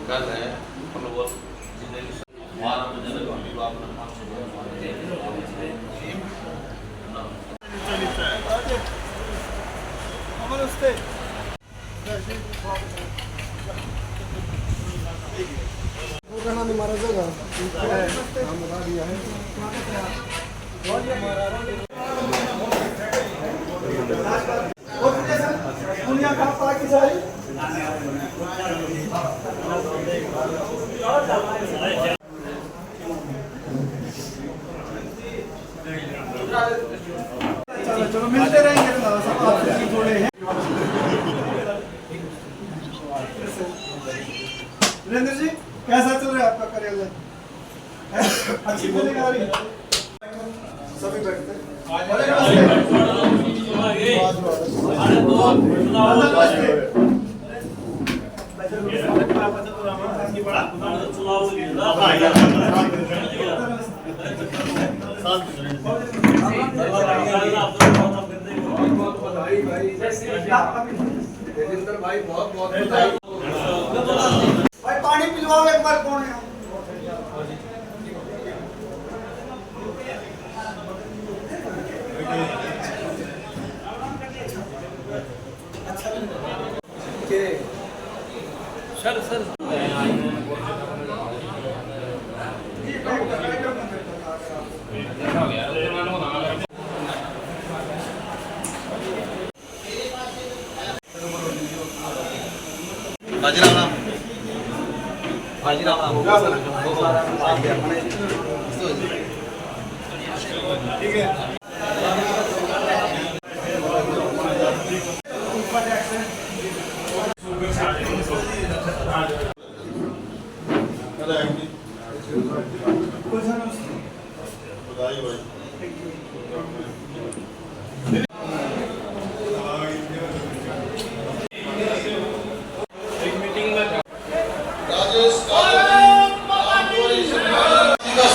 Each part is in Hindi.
कल है हमारा जगह दिया है चलो मिलते रहेंगे थोड़े वीरेंद्र जी कैसा चल रहा है आपका कार्यालय? अच्छी फीलिंग आ रही है? सभी बैठते हैं। देवेंद्र भाई बहुत बहुत बधाई। भाई पानी पिलवाओ एक बार। कौन है? सर ठीक है। बधाई भाई।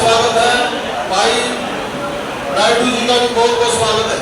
स्वागत है भाई नायडू जी का भी बहुत बहुत स्वागत है।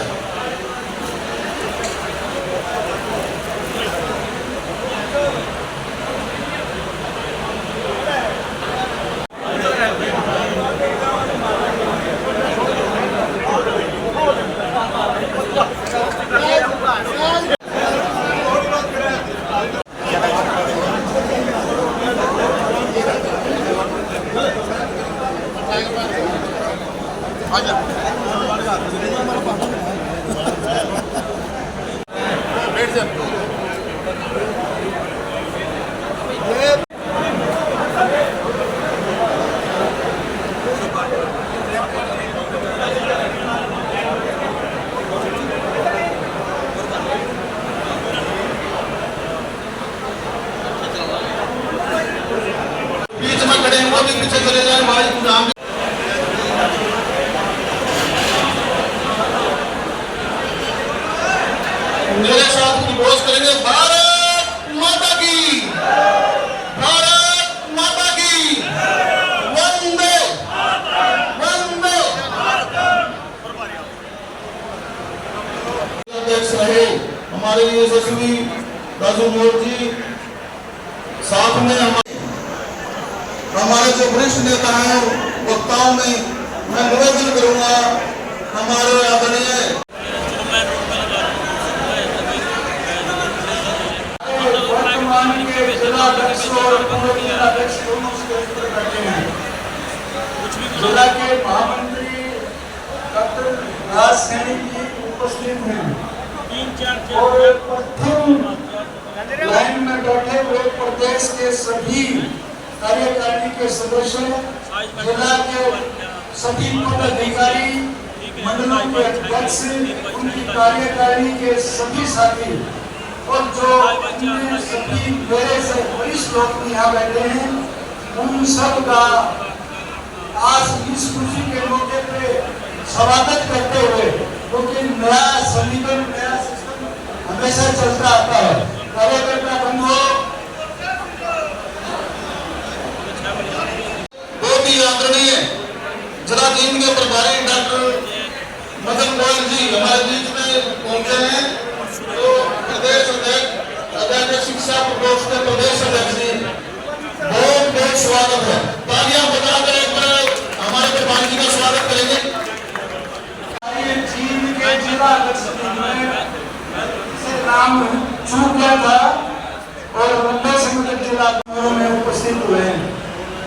बीच में खड़े हुए भी पीछे चले जाए भाई। मेरे साथ घोष करेंगे भारत माता की, भारत माता की, वंदे वंदे। अध्यक्ष रहे हमारे यशस्वी राजू मोर जी, साथ में हमारे जो वरिष्ठ नेता हैं वक्ताओं में मैं निवेदन करूंगा हमारे आदरणीय वर्तमान के जिलाध्यक्ष और पूर्व जिलाध्यक्ष दोनों स्टेज पर बैठे हैं। जिला के महामंत्री डॉक्टर राज सैनी जी उपस्थित हैं और प्रथम लाइन में बैठे हुए प्रदेश के सभी कार्यकारिणी के सदस्य, जिला के सभी पदाधिकारी, मंडलों के अध्यक्ष, उनकी कार्यकारिणी के सभी साथी और जो सभी मेरे से वरिष्ठ लोग यहाँ बैठे हैं, उन सब का आज इस खुशी के मौके पे स्वागत करते हुए, क्योंकि नया समीकरण नया सिस्टम हमेशा चलता आता है। कार्यकर्ता बंधुओं, आदरणीय जिला टीम के प्रभारी डॉक्टर मदन गोयल जी हमारे बीच में पहुंचे हैं, तो प्रदेश अध्यक्ष शिक्षा प्रकोष्ठ के प्रदेश अध्यक्ष जी बहुत बहुत स्वागत है। तालियां बजाकर एक बार हमारे प्रधान जी का स्वागत करेंगे। चीन के जिला अध्यक्ष से नाम चूक गया था और मुंबई संगठन जिला में उपस्थित हुए हैं।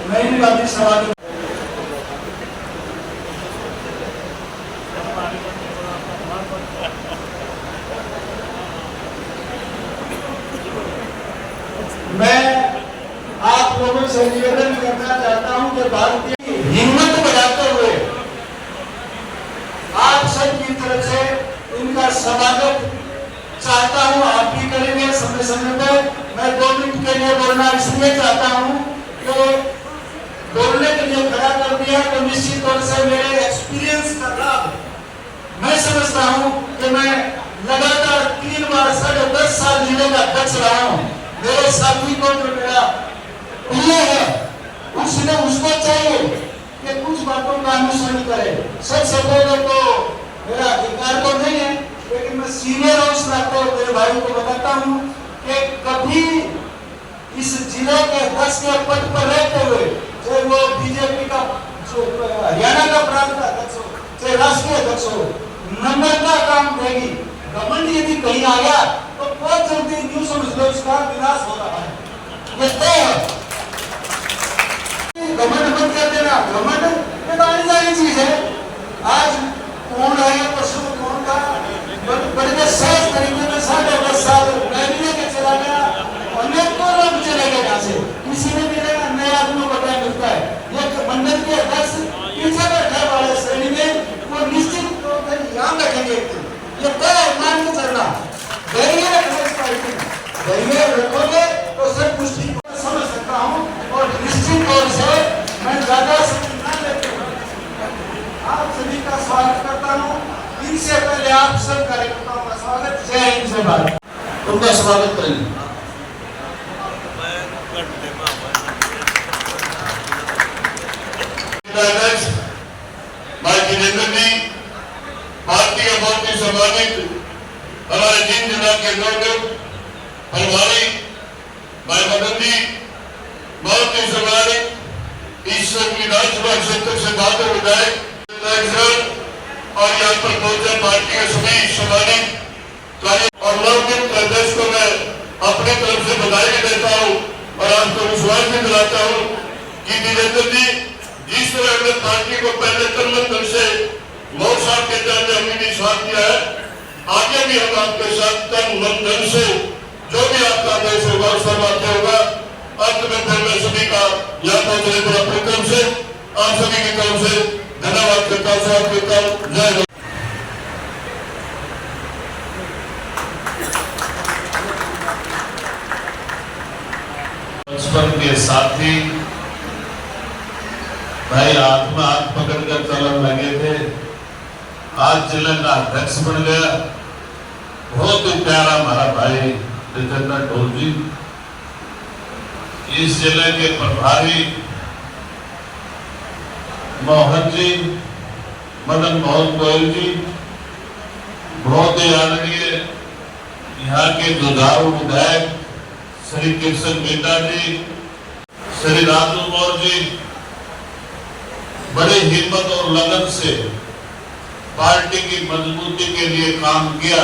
मैं इनका भी सवाल मैं आप लोगों से निवेदन करना चाहता हूं कि भारतीय हिम्मत बढ़ाते हुए आप सबकी तरफ से इनका स्वागत चाहता हूं। आप भी करेंगे समय समय पर। मैं 2 मिनट के लिए बोलना इसलिए चाहता हूं कि बोलने के लिए खड़ा कर दिया तो निश्चित तौर से मेरे एक्सपीरियंस का लाभ मैं समझता हूं कि मैं लगातार 3 बार 10.5 साल जिले का अध्यक्ष रहा हूं। मेरे साथी को जो मेरा प्रिय है उसको चाहिए कि कुछ बातों का अनुसरण करे। सबसे पहले तो मेरा अधिकार तो नहीं है, लेकिन मैं सीनियर हूं इस नाते मेरे भाई को बताता हूं कि कभी इस जिले के 10 के पद पर रहते हुए, चाहे वो बीजेपी का जो हरियाणा का प्रांत अध्यक्ष हो, चाहे राष्ट्रीय अध्यक्ष हो, नम्रता काम देगी। घमंड यदि कहीं आ गया तो बहुत जल्दी न्यू समझ लो उसका विनाश हो रहा है। ये तय है। घमंड मत कर देना। घमंड ये तो आने वाली चीज है। आज कौन है पशु कौन का बड़े सहज तरीके में 10.5 साल मैं भी लेके चला गया। अनेकों लोग चले गए यहाँ से। किसी ने भी नए आदमी को टाइम मिलता है। ये मंडल के अध्यक्ष पीछे बैठे वाले श्रेणी में वो निश्चित तौर पर यहाँ बैठेंगे। ये तय मान के चलना। धैर्य रखना इस पार्टी में। धैर्य रखोगे तो सब कुछ ठीक समझ सकता हूँ और निश्चित तौर से मैं ज्यादा समय न लेते हुए आप सभी का स्वागत करता हूँ। इनसे पहले आप सब कार्यकर्ताओं का स्वागत। जय हिंद जय भारत। उनका स्वागत करेंगे। भाई जितेंद्र जी, भारतीय बहुत ही सम्मानित हमारे जींद जिला के गौरव हमारी भाई मदन जी, बहुत ही सम्मानित इस विधानसभा क्षेत्र से बात विधायक और यहाँ पर पहुंचे पार्टी के सभी सम्मानित और नवनियुक्त प्रदेश को मैं अपनी तरफ से बधाई भी देता हूँ और आपको विश्वास भी दिलाता हूँ कि जितेंद्र जी जिस तरह हमने पार्टी को पहले तन से बहुत साल के अंदर हमने साथ दिया है, आगे भी हम आपके साथ तन मन धन से जो भी आपका आदेश होगा उस पर बातें होगा। अंत में फिर मैं सभी का यहाँ पहुंचने पर अपनी तरफ से आप सभी की तरफ से धन्यवाद करता हूँ, स्वागत करता हूँ। जय हिंद। बचपन के साथी भाई हाथ में हाथ पकड़कर चलने लगे थे, आज जिले का अध्यक्ष बन गया। बहुत ही प्यारा हमारा भाई जितेंद्र ढोल जी, इस जिले के प्रभारी मोहन जी, मदन मोहन गोयल जी, बहुत ही आदरणीय यहाँ के जुझारू विधायक श्री कृष्ण मीता जी, श्री राजू मौर्य जी, बड़े हिम्मत और लगन से पार्टी की मजबूती के लिए काम किया।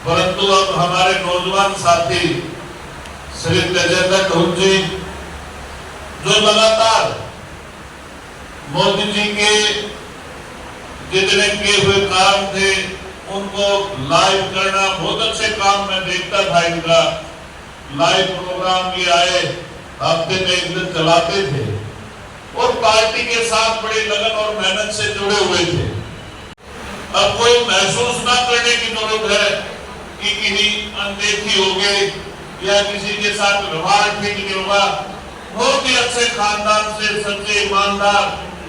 परंतु अब हमारे नौजवान साथी श्री तेजेंद्र ढोल जी, जो लगातार मोदी जी के जितने किए हुए काम थे उनको लाइव करना, बहुत अच्छे काम मैं देखता था इनका। लाइव प्रोग्राम भी आए, हफ्ते में एक दिन चलाते थे और पार्टी के साथ बड़ी लगन और मेहनत से जुड़े हुए थे। अब कोई महसूस ना करने की जरूरत है कि किसी अनदेखी हो गई या किसी के साथ व्यवहार ठीक नहीं होगा। बहुत ही अच्छे खानदान से सच्चे ईमानदार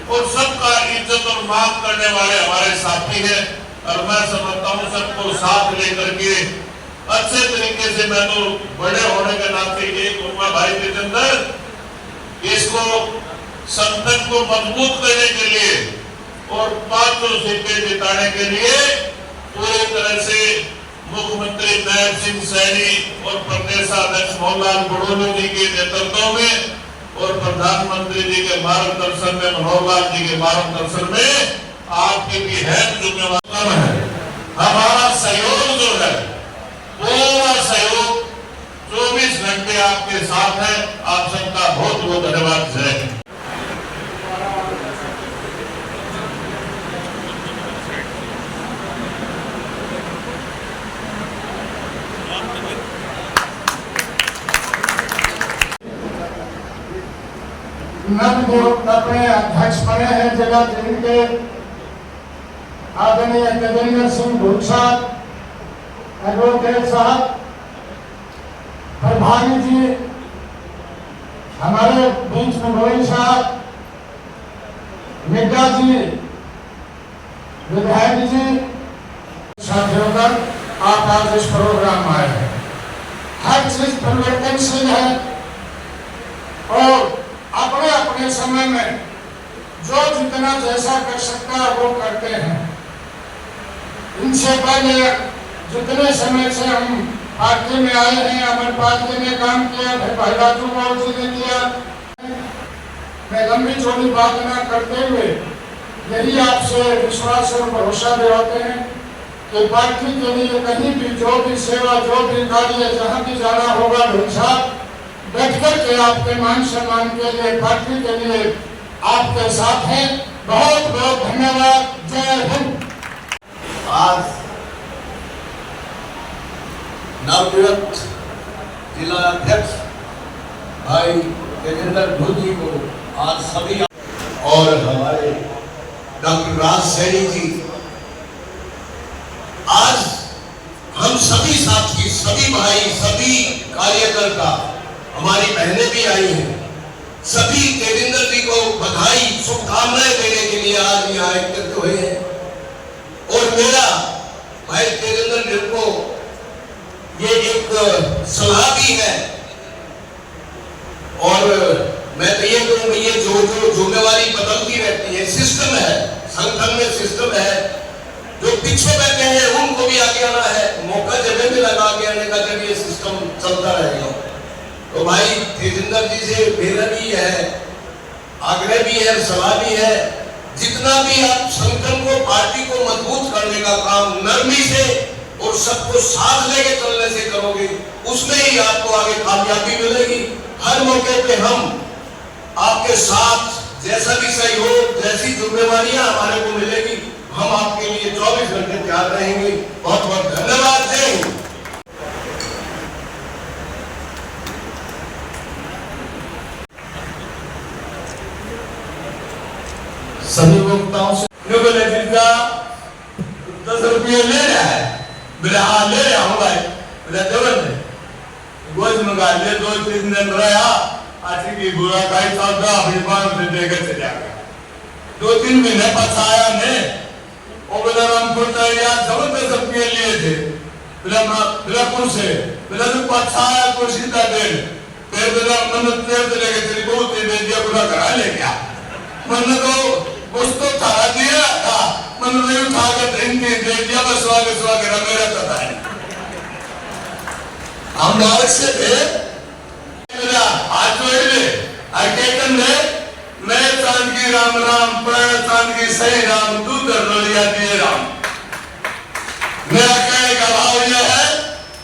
और सबका इज्जत और माफ करने वाले हमारे साथी हैं और मैं समझता हूँ सबको साथ लेकर के अच्छे तरीके से, मैं तो बड़े होने के नाते ये कहूँगा भाई जितेंद्र, इसको संगठन को मजबूत करने के लिए और 500 सीटें जिताने के लिए पूरी तरह से मुख्यमंत्री नायब सिंह सैनी और प्रदेशाध्यक्ष मोहनलाल बड़ोले जी के नेतृत्व में और प्रधानमंत्री जी के मार्गदर्शन में, मनोहर लाल जी के मार्गदर्शन में आपकी भी है जिम्मेवारी है। हमारा सहयोग जो है, पूरा सहयोग 24 घंटे आपके साथ है। आप सबका बहुत बहुत धन्यवाद। जय हिंद। नवनियुक्त अपने अध्यक्ष बने हैं जिला जींद के आदरणीय तेजेंद्र सिंह भूट साहब, एडवोकेट साहब, प्रभारी जी हमारे बीच में गोविंद साहब, मिड्डा जी, विधायक जी, साथियों का आप आज इस प्रोग्राम में आए हैं। हर चीज परिवर्तनशील है और अपने अपने समय में जो जितना जैसा कर सकता है वो करते हैं। इनसे पहले जितने समय से हम पार्टी में आए हैं, अमर पार्टी ने काम किया, भाई राजू मौर्य जी ने किया। मैं लंबी चौड़ी बात न करते हुए यही आपसे विश्वास और भरोसा दिलाते हैं कि पार्टी के लिए कहीं भी जो भी सेवा, जो भी कार्य, जहाँ भी जाना होगा, ढूंढा बैठ करके आपके मान सम्मान के लिए, पार्टी के लिए आपके साथ हैं। बहुत बहुत धन्यवाद। जय हिंद। आज नवनियुक्त जिला अध्यक्ष भाई तेजेंद्र भूट जी को आज सभी और हमारे डॉक्टर राज सैनी जी, आज हम सभी साथी, सभी भाई, सभी कार्यकर्ता, हमारी बहनें भी आई हैं, सभी तेजेंद्र जी को बधाई, शुभकामनाएं देने के लिए आज यहाँ एकत्रित हुए हैं। और मेरा भाई तेजेंद्र जी को ये एक सलाह भी है और मैं तो ये कहूँगा, ये जो जिम्मेवारी बदलती रहती है, सिस्टम है, संगठन में सिस्टम है, जो पीछे बैठे हैं उनको भी आगे आना है, मौका जब भी लगा के आने का, जब ये सिस्टम चलता रहेगा। तो भाई तेजेंद्र जी से मेरा भी है, आग्रह भी है, सलाह भी है, जितना भी आप संगठन को, पार्टी को मजबूत करने का काम नरमी से और सबको साथ लेके चलने से करोगे, उसमें ही आपको आगे कामयाबी मिलेगी। हर मौके पे हम आपके साथ, जैसा भी सहयोग, जैसी जिम्मेवारियां हमारे को मिलेगी, हम आपके लिए 24 घंटे तैयार रहेंगे। बहुत बहुत धन्यवाद। जय हिंद। सभी वक्ताओं से बोले जिनका 10 रुपये ले रहा है, बोले हाँ ले रहा हूँ भाई, बोले जबरदस्त गोज मंगा ले, 2-3 दिन रहा, आज की बुरा खाई था, अपनी बात से देकर चले गया। 2-3 महीने पछाया ने और बोले रामपुर यार जबरदस्त रुपये लिए थे, बोले कौन से, बोले तो पछाया को सीधा दे, फिर बोला मन तेरे से लेके तेरी बहुत दे दिया, पूरा करा ले गया। मन को उसको थारा दिया था, मन ने उठा के इनके दे दिया, बस स्वागत मेरा पता है। हम नारक से थे, आज जो है मैं चांद की राम राम, प्राण चांद की सही राम, दूध रोलिया दिए राम। मेरा कहने का भाव यह है,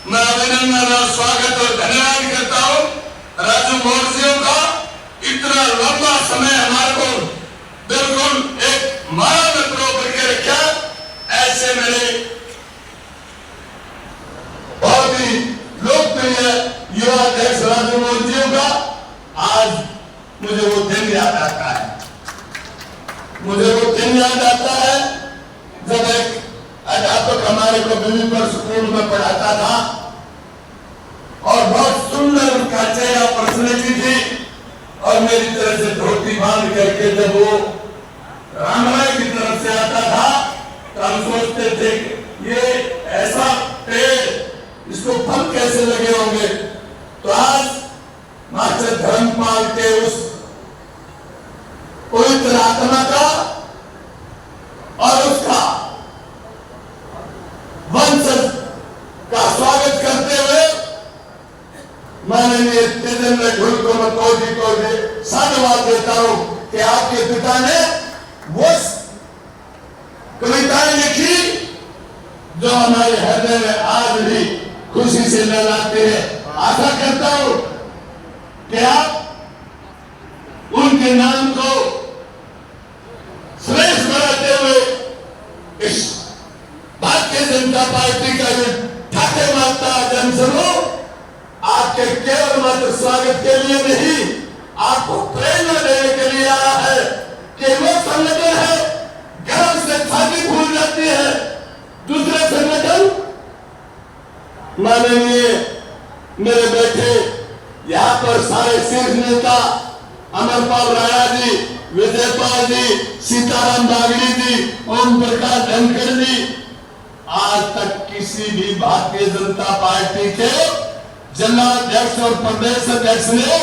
मैं अभिनंदन और स्वागत और धन्यवाद करता हूँ राजू मौर्य जी का। इतना लंबा समय हमारे को बिल्कुल एक माया में प्रो करके रखा, ऐसे मेरे बहुत ही लोकप्रिय युवा अध्यक्ष राजू मौर्य जी का आज मुझे वो दिन याद आता है। मुझे वो दिन याद आता है जब एक अध्यापक हमारे को विभिन्न स्कूल में पढ़ाता था और बहुत सुंदर उनका चेहरा पर्सनैलिटी थी, और मेरी तरफ से धोती बांध करके जब वो रामराय की तरफ से आता था तो हम सोचते थे ये ऐसा पेड़, इसको फल कैसे लगे होंगे। तो आज मास्टर धर्मपाल के उस पवित्र आत्मा का और उसका वंशज का स्वागत करते हुए माननीय तेजेंद्र ढुल को मैं कोटि साधुवाद देता हूं कि आपके पिता ने वो कविताएं लिखी जो हमारे हृदय में आज भी खुशी से लहराते हैं। आशा करता हूं कि आप उनके नाम को श्रेष्ठ बनाते हुए इस भारतीय जनता पार्टी का जो ठाके माता जनसमूह आपके केवल मात्र स्वागत के लिए नहीं, आपको प्रेरणा देने के लिए आया है कि वो संगठन है गर्व से छाती फूल जाती है। दूसरे संगठन माननीय मेरे बैठे यहाँ पर सारे शीर्ष नेता अमरपाल राणा जी, विजयपाल जी, सीताराम बागड़ी जी, ओम प्रकाश धनखड़ जी, आज तक किसी भी भारतीय जनता पार्टी के जिलाध्यक्ष और प्रदेश अध्यक्ष ने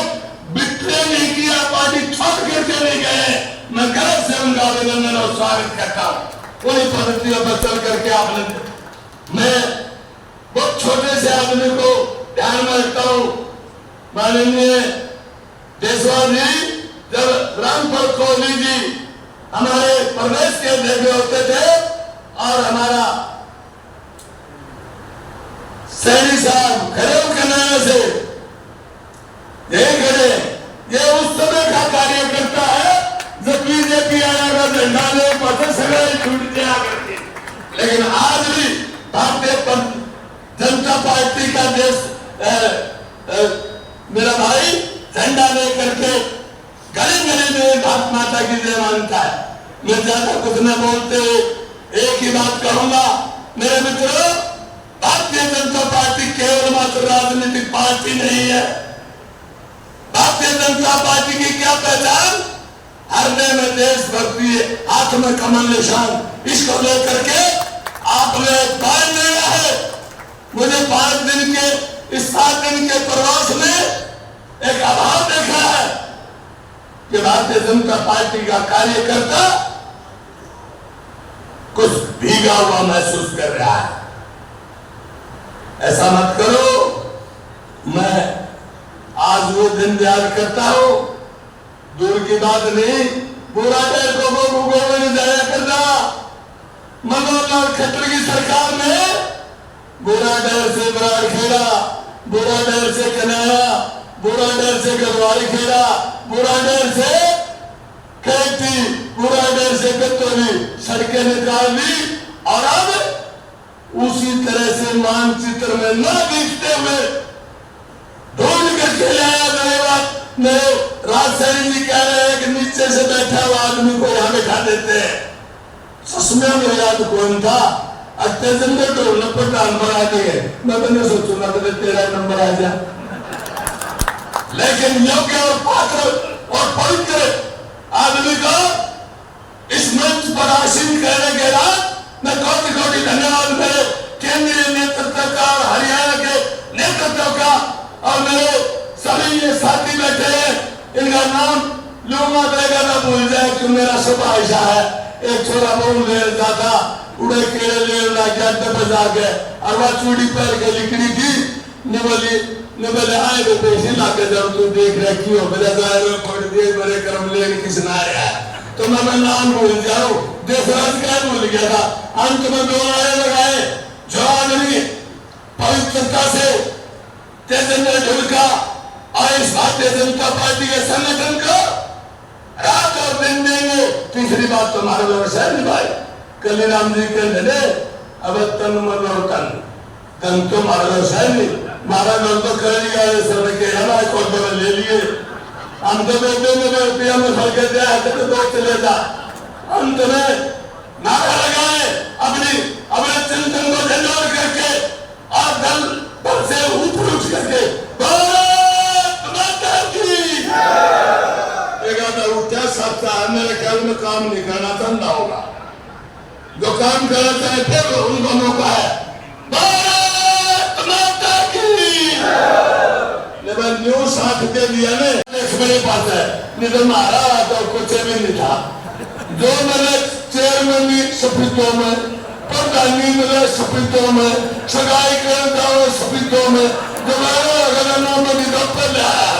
बिट्रे नहीं किया, पार्टी छोड़ करके नहीं गए। मैं गर्व से उनका अभिनंदन और स्वागत करता हूं। उन्हीं पद्धतियों पर चल करके आपने मैं बहुत छोटे से आदमी को ध्यान में रखता हूं। माननीय देशवाल जी, जब रामपाल कोहली जी हमारे प्रदेश के अध्यक्ष होते थे और हमारा सैनी साहब खड़े कनाडा से खड़े, ये उस समय का कार्यकर्ता है जब बीजेपी आया झंडा ले पता सगड़े छूट जाया करते। लेकिन आज भी भारतीय जनता पार्टी का देश मेरा भाई झंडा लेकर के गली गली में भारत माता की जय मानता है। मैं ज्यादा कुछ न बोलते एक ही बात कहूंगा मेरे मित्रों, भारतीय जनता पार्टी केवल मात्र राजनीतिक पार्टी नहीं है। भारतीय जनता पार्टी की क्या पहचान? हृदय में देशभक्ति है, हाथ में कमल निशान। इसको लेकर के आपने बांध लेना है। मुझे 5 दिन के इस 7 दिन के प्रवास में एक अभाव देखा है कि भारतीय जनता पार्टी का कार्यकर्ता कुछ भीगा हुआ महसूस कर रहा है। ऐसा मत करो। मैं आज वो दिन याद करता हूं, दूर की बात नहीं, पूरा देश को गोविंद में जाया करता। मनोहर लाल खट्टर की सरकार में बुराडर से बराड़खेड़ा, बुराडर से कनाड़ा, बुराडर से गलवारी खेड़ा, बुराडर से खेती, बुराडर से गत्तौली सड़कें निकाल ली और अब उसी तरह से मानचित्र में न दिखते हुए ढूंढ करके लाया। मेरे राजसैनी जी कह रहे हैं कि नीचे से बैठा हुआ आदमी को यहाँ बैठा देते हैं। ससमें में याद कौन था? अत्याचार तो नंबर आ गए। मैं तो नहीं सोचूंगा तो 13 नंबर आ जा। लेकिन योग्य और पात्र और पवित्र आदमी को इस मंच पर आसीन करने के बाद मैं कोटि कोटि धन्यवाद मेरे केंद्रीय नेतृत्व का, हरियाणा के नेतृत्व का और मेरे सभी ये साथी बैठे हैं। इनका नाम लूंगा देगा ना भूल जाए कि मेरा सुबह ऐसा है। एक छोरा बोल रहा था उड़े केड़े ले गया बजा के और वह चूड़ी पहन के लिखनी थी निबले आए तो पैसे लाके जब तू देख रखी हो मेरे गाय में पड़ दिए बड़े कर्म ले किस ना आया तो मैं नाम भूल जाऊं। देशराज क्या भूल गया था। अंत में 2 नारे लगाए। जो आदमी पवित्रता से तेजेंद्र ढुल का और इस भारतीय जनता पार्टी के संगठन को रात और दिन देंगे। तीसरी बात तो हमारे व्यवसाय निभाए कलीराम जी के धने अब तन मन और तन तो हमारा व्यवसाय नहीं। महाराज तो कर लिया सर के हमारे कोर्ट में ले लिए। हम तो बेटे में रुपया में फल के दिया तो दोस्त लेता। अंत में नारा लगाए अपने चिंतन को झंझोर करके और दल पर से ऊपर उठ करके उठा सकता है। मेरे ख्याल में काम नहीं करना धंधा होगा। जो काम करना चाहे फिर उनको मौका है। भारत माता की न्यू साथ दे दिया ने मेरे पास है नहीं तो मारा तो कुछ भी नहीं था। जो मैंने चेयरमैन सफितों में, प्रधानी मिले सफितों में, सगाई करदारों सफितों में, दोबारा अगर नाम में दफ्तर ले आया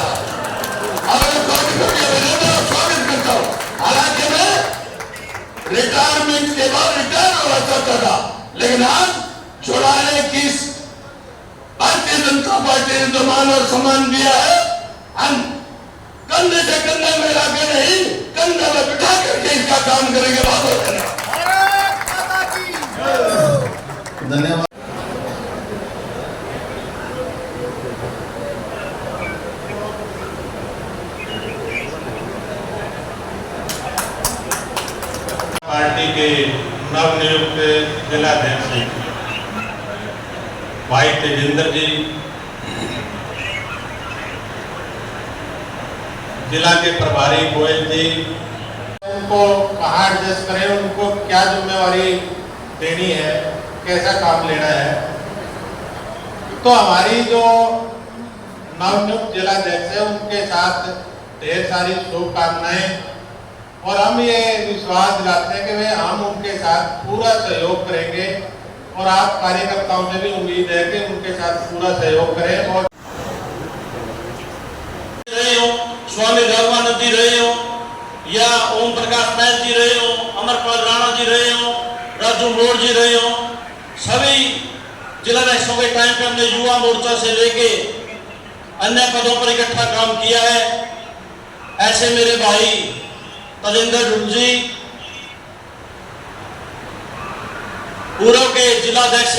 स्वागत करता हूँ। हालांकि मैं रिटायरमेंट के बाद रिटायर होना चाहता था, लेकिन आज छुड़ाने की भारतीय जनता पार्टी ने जो मान और सम्मान दिया है, हम कंधे से कंधे मिला के नहीं, कंधे में बिठा करके इसका काम करेंगे। बहुत धन्यवाद। पार्टी के नवनियुक्त जिलाध्यक्ष भाई तेजिंदर जी, जिला के प्रभारी गोयल जी, उनको कहाँ एडजस्ट करें, उनको क्या जिम्मेवारी देनी है, कैसा काम लेना है। तो हमारी जो नवनियुक्त जिलाध्यक्ष है उनके साथ ढेर सारी शुभकामनाएं, और हम ये विश्वास दिलाते हैं कि वे हम उनके साथ पूरा सहयोग करेंगे, और आप कार्यकर्ताओं से भी उम्मीद है कि उनके साथ पूरा सहयोग करें। और रहे हो, स्वामी रामानंद जी रहे हो, या ओम प्रकाश नायक जी रहे हो, अमरपाल राणा जी रहे हो, राजू मोड़ जी रहे हो, सभी जिलाध्यक्षों के टाइम पे हमने युवा मोर्चा से लेके अन्य पदों पर इकट्ठा काम किया है। ऐसे मेरे भाई तेजिंदर ढुल जी पूर्व के जिलाध्यक्ष,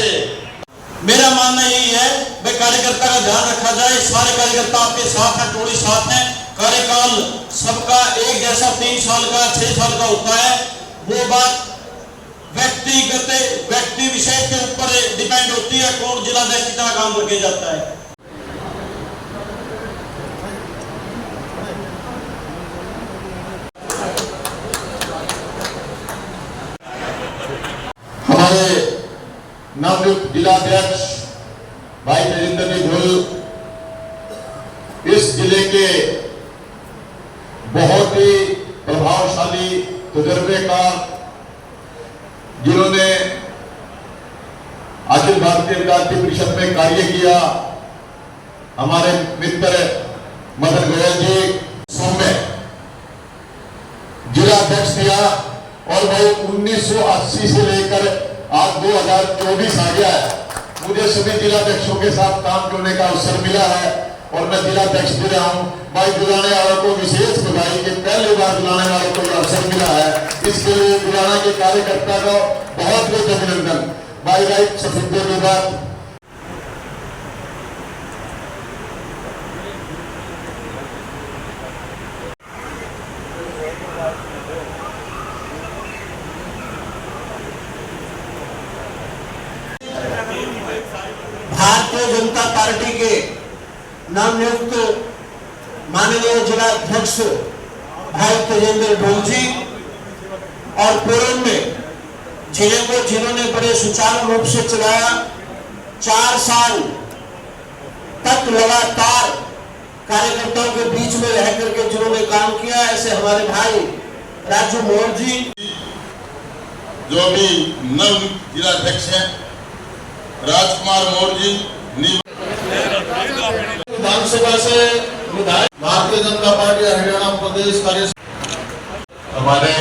मेरा मानना यही है भाई कार्यकर्ता का ध्यान रखा जाए। सारे कार्यकर्ता आपके साथ हैं, टोली साथ हैं। कार्यकाल सबका एक जैसा 3 साल का 6 साल का होता है, वो बात व्यक्ति विशेष के ऊपर डिपेंड होती है कौन जिलाध्यक्ष कितना काम करके जाता है। हमारे नवनियुक्त जिलाध्यक्ष भाई तेजिंदर जी ढुल इस जिले के बहुत ही प्रभावशाली तजुर्बेकार, जिन्होंने अखिल भारतीय विद्यार्थी परिषद में कार्य किया, हमारे मित्र मदन गोयल जी सौम्य जिलाध्यक्ष दिया, और भाई 1980 से लेकर आज 2024 आ गया है। मुझे सभी जिलाध्यक्षों के साथ काम करने का अवसर मिला है, और मैं जिलाध्यक्ष भी रहा हूँ। भाई बुलाने वालों को विशेष बधाई कि पहली बार बुलाने वालों को अवसर मिला है, इसके लिए बुलाना के कार्यकर्ता को बहुत बहुत अभिनंदन। भाई राइट सफेदों की बात भारतीय जनता पार्टी के नवनियुक्त माननीय जिलाध्यक्ष भाई तेजिंदर ढुल जी, और पूर्व में जिले को जिन्होंने बड़े सुचारू रूप से चलाया, 4 साल तक लगातार कार्यकर्ताओं के बीच में रह करके जिन्होंने काम किया, ऐसे हमारे भाई राजू मोड़ जी, जो भी नव जिलाध्यक्ष हैं, राजकुमार मोड़ जी, विधानसभा से विधायक, भारतीय जनता पार्टी हरियाणा प्रदेश कार्य, हमारे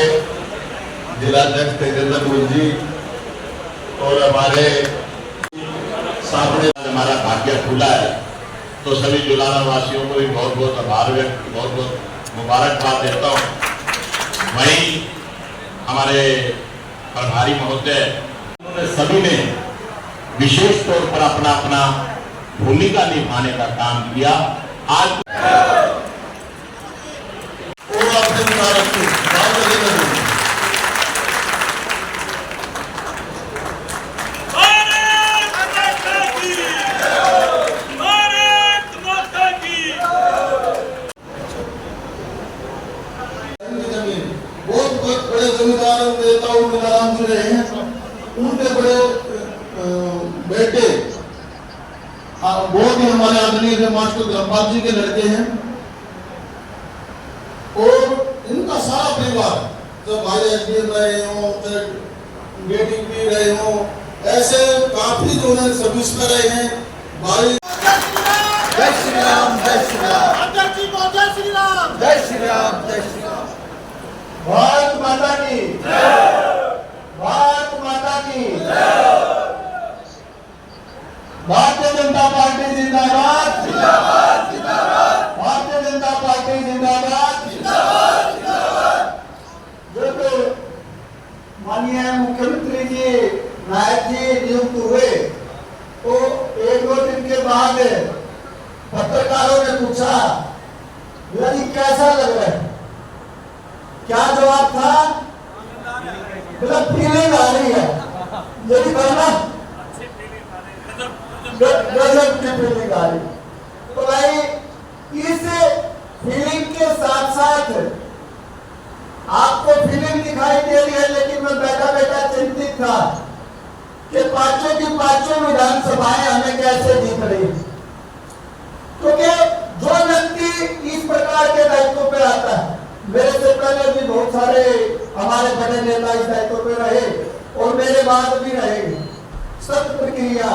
जिलाध्यक्ष तेजिंदर ढुल जी, और हमारे सामने हमारा भाग्य खुला है, तो सभी जुलाना वासियों को भी बहुत बहुत आभार व्यक्त, बहुत बहुत मुबारकबाद देता हूँ। वहीं हमारे प्रभारी महोदय, उन्होंने सभी ने विशेष तौर पर अपना अपना भूमिका निभाने का काम किया। आज बहुत बड़े जमींदार नेताओं में नाम जुड़े हैं, उनके बड़े बेटे बहुत ही हमारे आदरणीय मास्टर धर्मपाल जी के लड़के हैं, और इनका सारा परिवार तो भाई एसडीएम रहे हों, तो डीडीपी रहे हों, ऐसे काफी जो है सर्विस कर रहे हैं भाई। जय श्री राम, जय श्री राम, जय श्री राम, जय श्री राम, जय श्री राम, जय श्री राम। भारत माता की भारत माता की भारतीय जनता पार्टी जिंदाबाद, जिंदाबाद, जिंदाबाद। भारतीय जनता पार्टी जिंदाबाद, जिंदाबाद, जिंदाबाद। जो माननीय मुख्यमंत्री जी नायक जी नियुक्त हुए तो एक दो दिन के बाद पत्रकारों ने पूछा जी कैसा लग रहा है, क्या जवाब था? बोला फीलिंग आ रही है, यही कहना गजब की फीलिंग आ रही। तो भाई इस फीलिंग के साथ साथ आपको फीलिंग दिखाई दे रही है, लेकिन मैं बैठा बैठा चिंतित था कि पांचों की पांचों विधानसभाएं हमें कैसे जीत रही, क्योंकि जो व्यक्ति इस प्रकार के दायित्व पे आता है, मेरे से पहले भी बहुत सारे हमारे बड़े नेता इस दायित्व पे रहे और मेरे बाद भी रहेंगे, सख्त प्रक्रिया।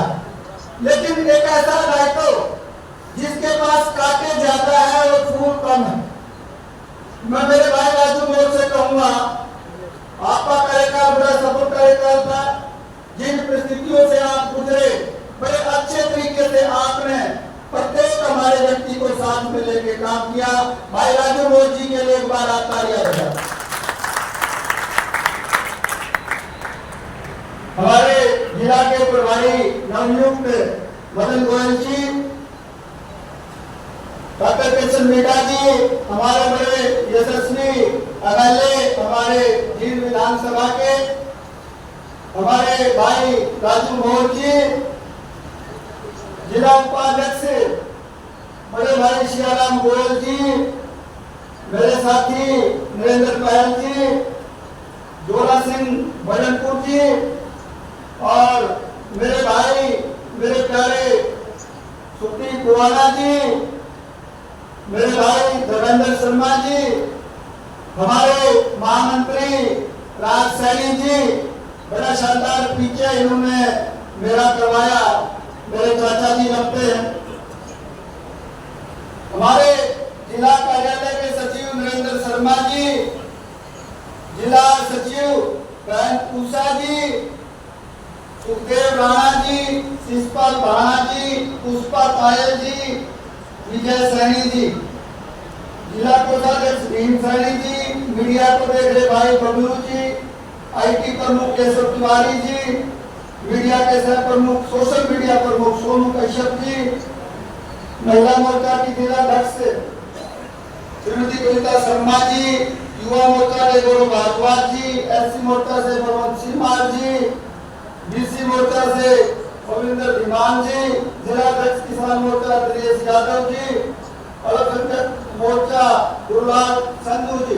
लेकिन एक ऐसा दायित्व जिसके पास कांटे ज्यादा है और फूल कम है। मैं मेरे भाई राजू मोर से कहूंगा, आपका कार्यकाल बड़ा सफल कार्यकाल था। जिन परिस्थितियों से आप गुजरे, बड़े अच्छे तरीके से आपने प्रत्येक हमारे व्यक्ति को साथ में लेके काम किया। भाई राजू मोर जी के लिए एक बार आप तालियां बजाएं। हमारे जिला के प्रभारी नवनियुक्त मदन गोयल जी, डॉक्टर कृष्ण मीठा जी, हमारे बड़े यशस्वी एमएलए हमारे जींद विधानसभा के, हमारे भाई राजू मोहन जी, जिला उपाध्यक्ष बड़े भाई सियाराम गोयल जी, मेरे साथी नरेंद्र पहल जी, जोरा सिंह भजनपुर जी, और मेरे भाई मेरे प्यारे सुप्रीम कुवाना जी, मेरे भाई धर्मेंद्र शर्मा जी, हमारे महामंत्री राज सैनी जी, बड़ा शानदार पीछे इन्होंने मेरा करवाया, मेरे चाचा जी लगते हैं। हमारे जिला कार्यालय के सचिव नरेंद्र शर्मा जी, जिला सचिव बहन पूषा जी, सुखदेव राणा जी, शिषपाल भाणा जी, पुष्पा पायल जी, विजय सैनी जी, जिला कोषाध्यक्ष भीम सैनी जी, मीडिया को देख रहे भाई बबलू जी, आईटी प्रमुख केशव तिवारी जी, मीडिया के सह प्रमुख सोशल मीडिया प्रमुख सोनू कश्यप जी, महिला मोर्चा की जिलाध्यक्ष श्रीमती कविता शर्मा जी, युवा मोर्चा के गौरव भारद्वाज जी, एससी मोर्चा से भगवंत सिंह जी, बीसी मोर्चा से रविंद्र धीमान जी, जिलाध्यक्ष किसान मोर्चा दिनेश यादव जी, अल्पसंख्यक मोर्चा गुरुलाल संधू जी।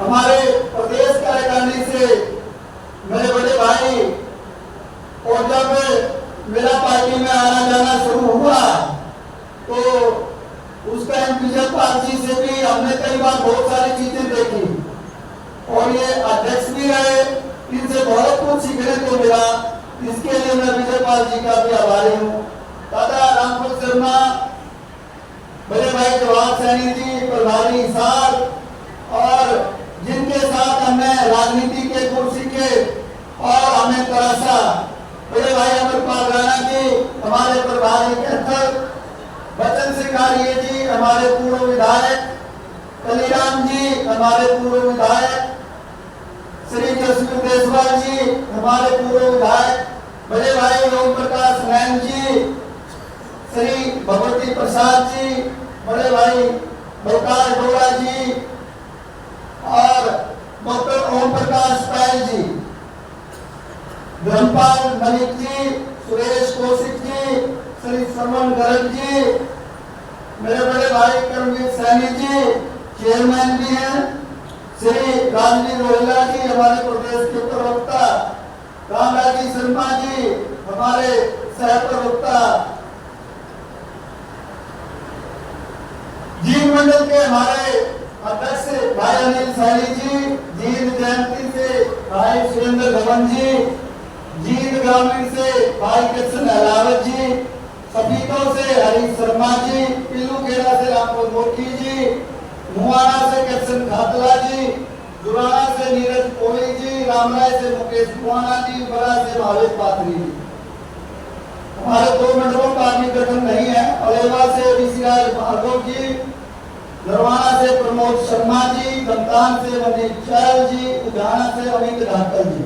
हमारे प्रदेश कार्यकारिणी से मेरे बड़े भाई, और जब मेरा पार्टी में आना जाना शुरू हुआ तो उस टाइम विजय पाल जी से भी हमने कई बार बहुत सारी चीजें देखी और ये अध्यक्ष भी रहे, इनसे बहुत कुछ सीखने को मिला। इसके लिए मैं विजय पाल जी का भी आभारी हूँ। दादा रामपुर शर्मा, बड़े भाई जवाहर सैनी जी, प्रभारी हिसार, और जिनके साथ हमने राजनीति के गुण सीखे और हमें तराशा, बड़े भाई अमरपाल राणा जी, हमारे प्रभारी अध्यक्ष, बचन सिंह आर्य जी, हमारे पूर्व विधायक, कलीराम जी, हमारे पूर्व विधायक, श्री जसवीर देसवाल जी, हमारे पूर्व विधायक, बड़े भाई ओम प्रकाश नैन जी, श्री भगवती प्रसाद जी, बड़े भाई बलकार डोरा जी, और डॉक्टर ओम प्रकाश पायल जी, धर्मपाल मलिक जी, सुरेश कौशिक जी, श्री श्रवण गर्ग जी, मेरे बड़े भाई कर्मवीर सैनी जी, चेयरमैन भी हैं, श्री राजवीर रोहिला जी, हमारे प्रदेश के प्रवक्ता, रामराजी शर्मा जी, हमारे सह प्रवक्ता, जींद मंडल के हमारे अध्यक्ष भाई अनिल सैनी जी, जींद जयंती से भाई सुरेंद्र धवन जी, जींद ग्रामीण से भाई कृष्ण अहलावत जी, सपीतों से हरीश शर्मा जी, पिल्लू खेड़ा से रामपुर मोती जी, मुआना से कृष्ण खातला जी, दुराना से नीरज कोहली जी, रामराय से मुकेश मुआना जी, बड़ा से भावेश पात्री जी। हमारे 2 मंडलों का अभी गठन नहीं है। अलेवा से ऋषिराज भार्गव जी, नरवाना से प्रमोद शर्मा जी, गमतान से मनीष चहल जी, उधाना से अमित धाकल जी।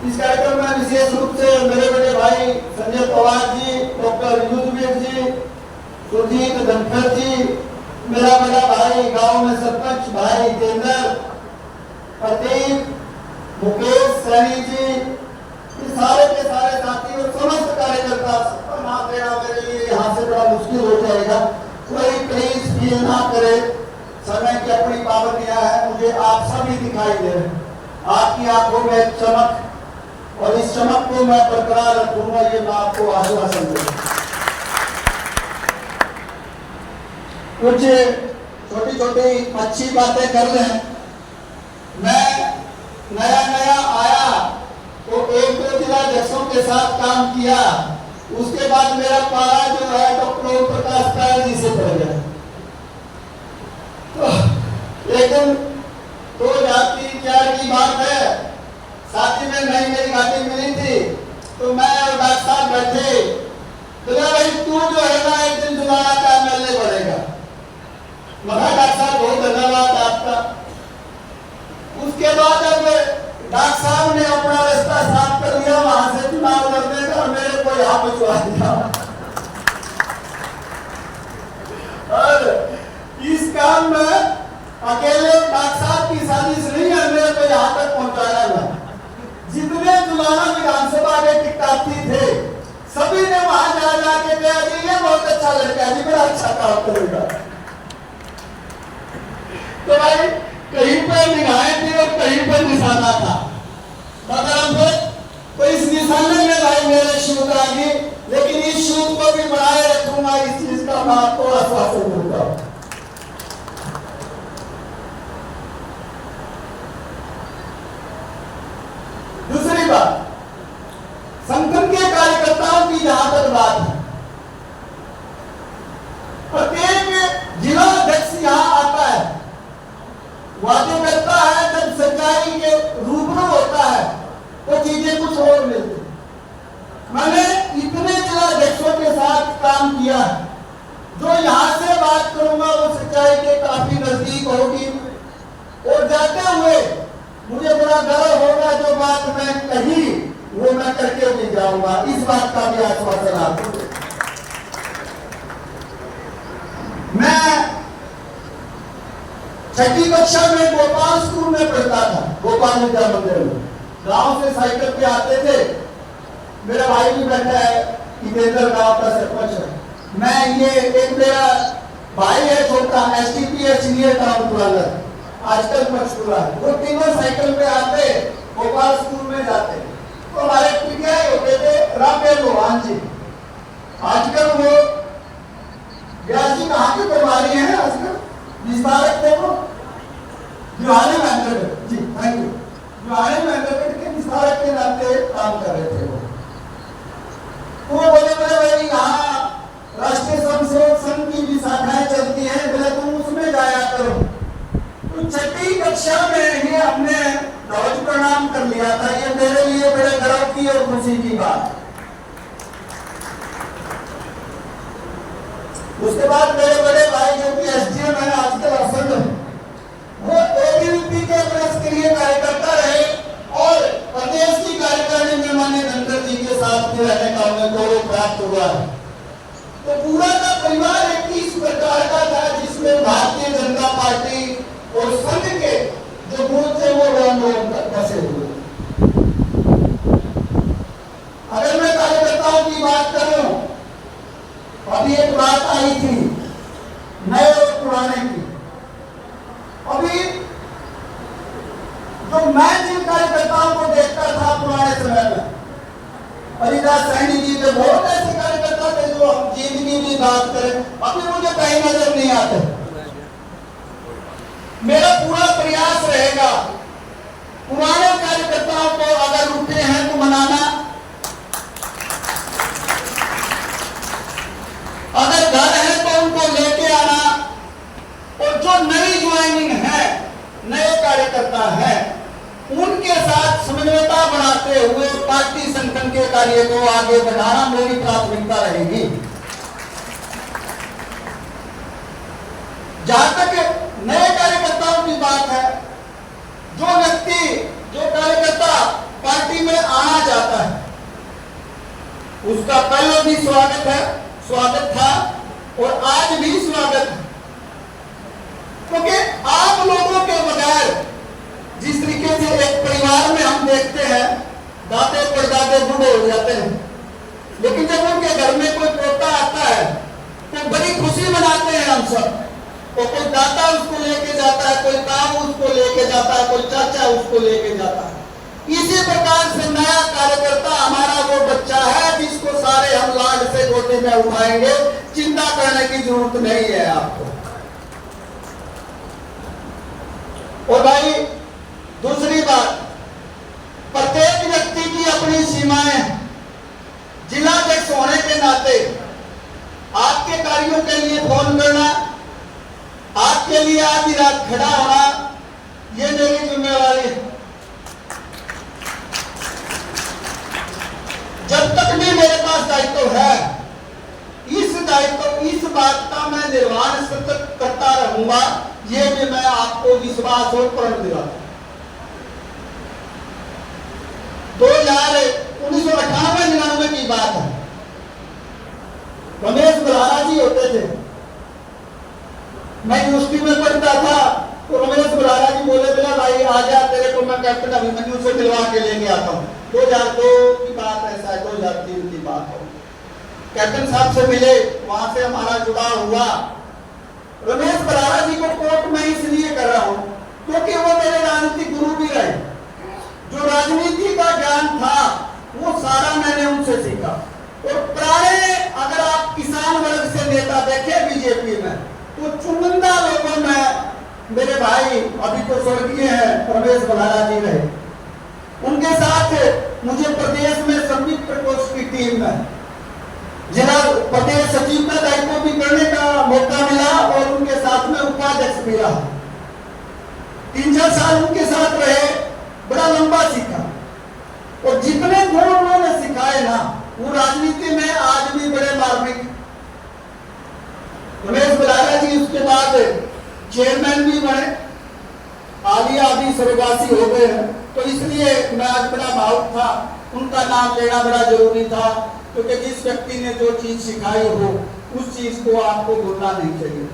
इस कार्यक्रम में विशेष रूप से मेरे बड़े भाई संजय पवार जी, डॉक्टर युद्धवीर जी, सुरजीत धनखड़ जी, मेरा बड़ा भाई गांव में सरपंच भाई जितेंद्र, प्रतीक, मुकेश सैनी जी, ये सारे के सारे साथी और समस्त कार्यकर्ता, सबका नाम लेना मेरे लिए यहाँ से बड़ा मुश्किल हो जाएगा। कोई प्लीज फील ना करे, समय की अपनी पाबंदियां हैं, मुझे आप सभी दिखाई दे रहे हैं। आपकी आंखों में चमक, और इस चमक को मैं बरकरार रखूंगा, ये मैं आपको आश्वासन दूंगा। कुछ छोटी छोटी अच्छी बातें कर लें। मैं नया आया तो 1-2 जिलाध्यक्षों के साथ काम किया, उसके बाद मेरा पारा जो है डॉक्टर ओम प्रकाश पायल जी से पड़ गया। तो लेकिन 2003-4 की बात है, साथी में नई गाड़ी मिली थी, तो मैं और डॉक्टर साहब बैठे, बोला भाई तू जो है ना एक दिन दोबारा का एमएलए बनेगा। मगर डॉक्टर साहब बहुत धन्यवाद आपका। उसके बाद अब डॉक्टर साहब ने अपना रास्ता साफ कर लिया, वहां से चुनाव लड़ने का, मेरे को यहाँ पहुंचा दिया। और इस काम में अकेले डॉक्टर साहब की साजिश नहीं है, मेरे को यहाँ तक पहुंचाया है। जितने जुलाना विधानसभा के टिकटार्थी थे, सभी ने वहां जा जाके कहा कि ये बहुत अच्छा लड़का है, बड़ा अच्छा काम करेगा। तो भाई कहीं पर निगाहें थी और कहीं पर निशाना था, मगर तो इस निशाने में भाई मेरे शूट आ गई, लेकिन इस शूट को भी बनाए रखूंगा, इस चीज का मैं आपको आश्वासन दूंगा। दूसरी बात, संगठन के कार्यकर्ताओं की जहां तक बात है, प्रत्येक जिला अध्यक्ष यहाँ आता है, वादे करता है, जब सच्चाई के रूबरू होता है तो चीजें कुछ और मिलती। मैंने इतने जिला अध्यक्षों के साथ काम किया है, जो यहाँ से बात करूंगा वो सच्चाई के काफी नजदीक होगी, और जाते हुए मुझे बड़ा गर्व होगा, जो बात मैं कही वो मैं करके भी जाऊंगा, इस बात का भी आश्वासन आपको। मैं 6ठी कक्षा में गोपाल स्कूल में पढ़ता था, गोपाल विद्या मंदिर में। गांव से साइकिल पे आते थे, मेरा भाई भी बैठा है, जितेंद्र गांव का सरपंच है। मैं ये एक मेरा भाई है छोटा, STPS सीनियर टाउन प्लानर, आजकल पंचकुला है, वो तीनों साइकिल पे आते गोपाल स्कूल में जाते। तो हमारे पिटिया होते थे रामदेव लोहान जी, आजकल वो व्यास जी कहाँ की बीमारी है, आजकल विस्तारक थे वो, जुहाने मैंडरबेट जी, थैंक यू, जुहाने मैंडरबेट के विस्तारक के नाते काम कर रहे थे वो। बोले भाई यहाँ राष्ट्रीय स्वयंसेवक संघ की भी शाखाएं चलती हैं, बोले तुम उसमें जाया करो। तो 6ठी कक्षा में ही हमने ध्वज प्रणाम कर लिया था, ये मेरे लिए बड़े गर्व की और खुशी की बात। उसके बाद मेरे बड़े भाई जो कि SDM है आजकल असंध, वो ABVP के प्रयास के लिए कार्यकर्ता रहे, और प्रदेश की कार्यकारिणी में माननीय धनखड़ जी के साथ में रहने का उन्हें गौरव प्राप्त हुआ है। तो पूरा का परिवार एक इस प्रकार का था, जिसमें भारतीय जनता पार्टी और संघ के जो गुण थे वो रोम तक बसे हुए। अगर मैं कार्यकर्ताओं की बात करूं, अभी एक बात आई थी नए और पुराने की। अभी जो मैं जिन कार्यकर्ताओं को देखता था पुराने समय में, हरिदास सैनी जी थे, बहुत ऐसे कार्यकर्ता थे जो हम जिंदगी में बात करें, अभी मुझे कहीं नजर नहीं आते। मेरा पूरा प्रयास रहेगा पुराने कार्यकर्ताओं को अगर उठे हैं तो मनाना, अगर घर है तो उनको लेके आना, और जो नई ज्वाइनिंग है, नए कार्यकर्ता है, उनके साथ समन्वयता बनाते हुए पार्टी संगठन के कार्य को आगे बढ़ाना मेरी प्राथमिकता रहेगी। जहां तक नए कार्यकर्ताओं की बात है, जो व्यक्ति, जो कार्यकर्ता पार्टी में आना चाहता है, उसका पहले भी स्वागत था और आज भी स्वागत है, क्योंकि आप लोगों के बगैर जिस तरीके से एक परिवार में हम देखते हैं दादे परदादे बूढ़े हो जाते हैं, लेकिन जब उनके घर में कोई पोता आता है तो बड़ी खुशी मनाते हैं हम सब, और कोई दादा उसको लेके जाता है, कोई काम उसको लेके जाता है, कोई चाचा उसको लेके जाता है। इसी प्रकार से नया कार्यकर्ता हमारा वो बच्चा है जिसको सारे हम लाड से गोदी में उठाएंगे, चिंता करने की जरूरत नहीं है आपको। और भाई दूसरी बात, प्रत्येक व्यक्ति की अपनी सीमाएं हैं। जिलाध्यक्ष होने के नाते आपके कार्यों के लिए फोन करना, आपके लिए आधी रात खड़ा होना, ये मेरी जिम्मेवारी है। जब तक भी मेरे पास दायित्व है, इस बात का मैं निर्वहन सतत करता रहूंगा, ये भी मैं आपको विश्वास और प्रण दिलाता हूं। 1998-99 की बात है, रमेश बराड़ा जी होते थे, मैं यूनिवर्सिटी में पढ़ता था, तो रमेश बराड़ा जी बोले भाई आ जा, तेरे को मैं कैप्टन अभिमन्यु से मिलवा के लेके आता हूँ। 2002 की बात ऐसा है, 2003 की बात है। कैप्टन साहब से मिले, वहां से हमारा जुड़ाव हुआ। रमेश बराड़ा जी को कोर्ट में इसलिए कर रहा हूं क्योंकि वो मेरे राजनीतिक गुरु भी रहे। जो राजनीति का ज्ञान था वो सारा मैंने उनसे सीखा। और पुराने अगर आप किसान वर्ग से नेता देखे बीजेपी में, तो चुनिंदा लोगों में मेरे भाई अभी तो स्वर्गीय है रमेश बराड़ा जी रहे। उनके साथ मुझे प्रदेश में संयुक्त प्रकोष्ठ की टीम में जिला प्रदेश सचिव का दायित्व भी करने का मौका मिला और उनके साथ में उपाध्यक्ष भी रहा। 3-4 साल उनके साथ रहे, बड़ा लंबा सीखा। और जितने गुण उन्होंने सिखाए ना, वो राजनीति में आज भी बड़े मार्मिक। रमेश बराड़ा जी उसके बाद चेयरमैन भी बने, आलिया अभी स्वर्गवासी हो गए हैं, तो इसलिए मैं आज बड़ा भावुक था, उनका नाम लेना बड़ा जरूरी था, क्योंकि जिस व्यक्ति ने जो चीज सिखाई हो उस चीज को आपको भूलना नहीं चाहिए।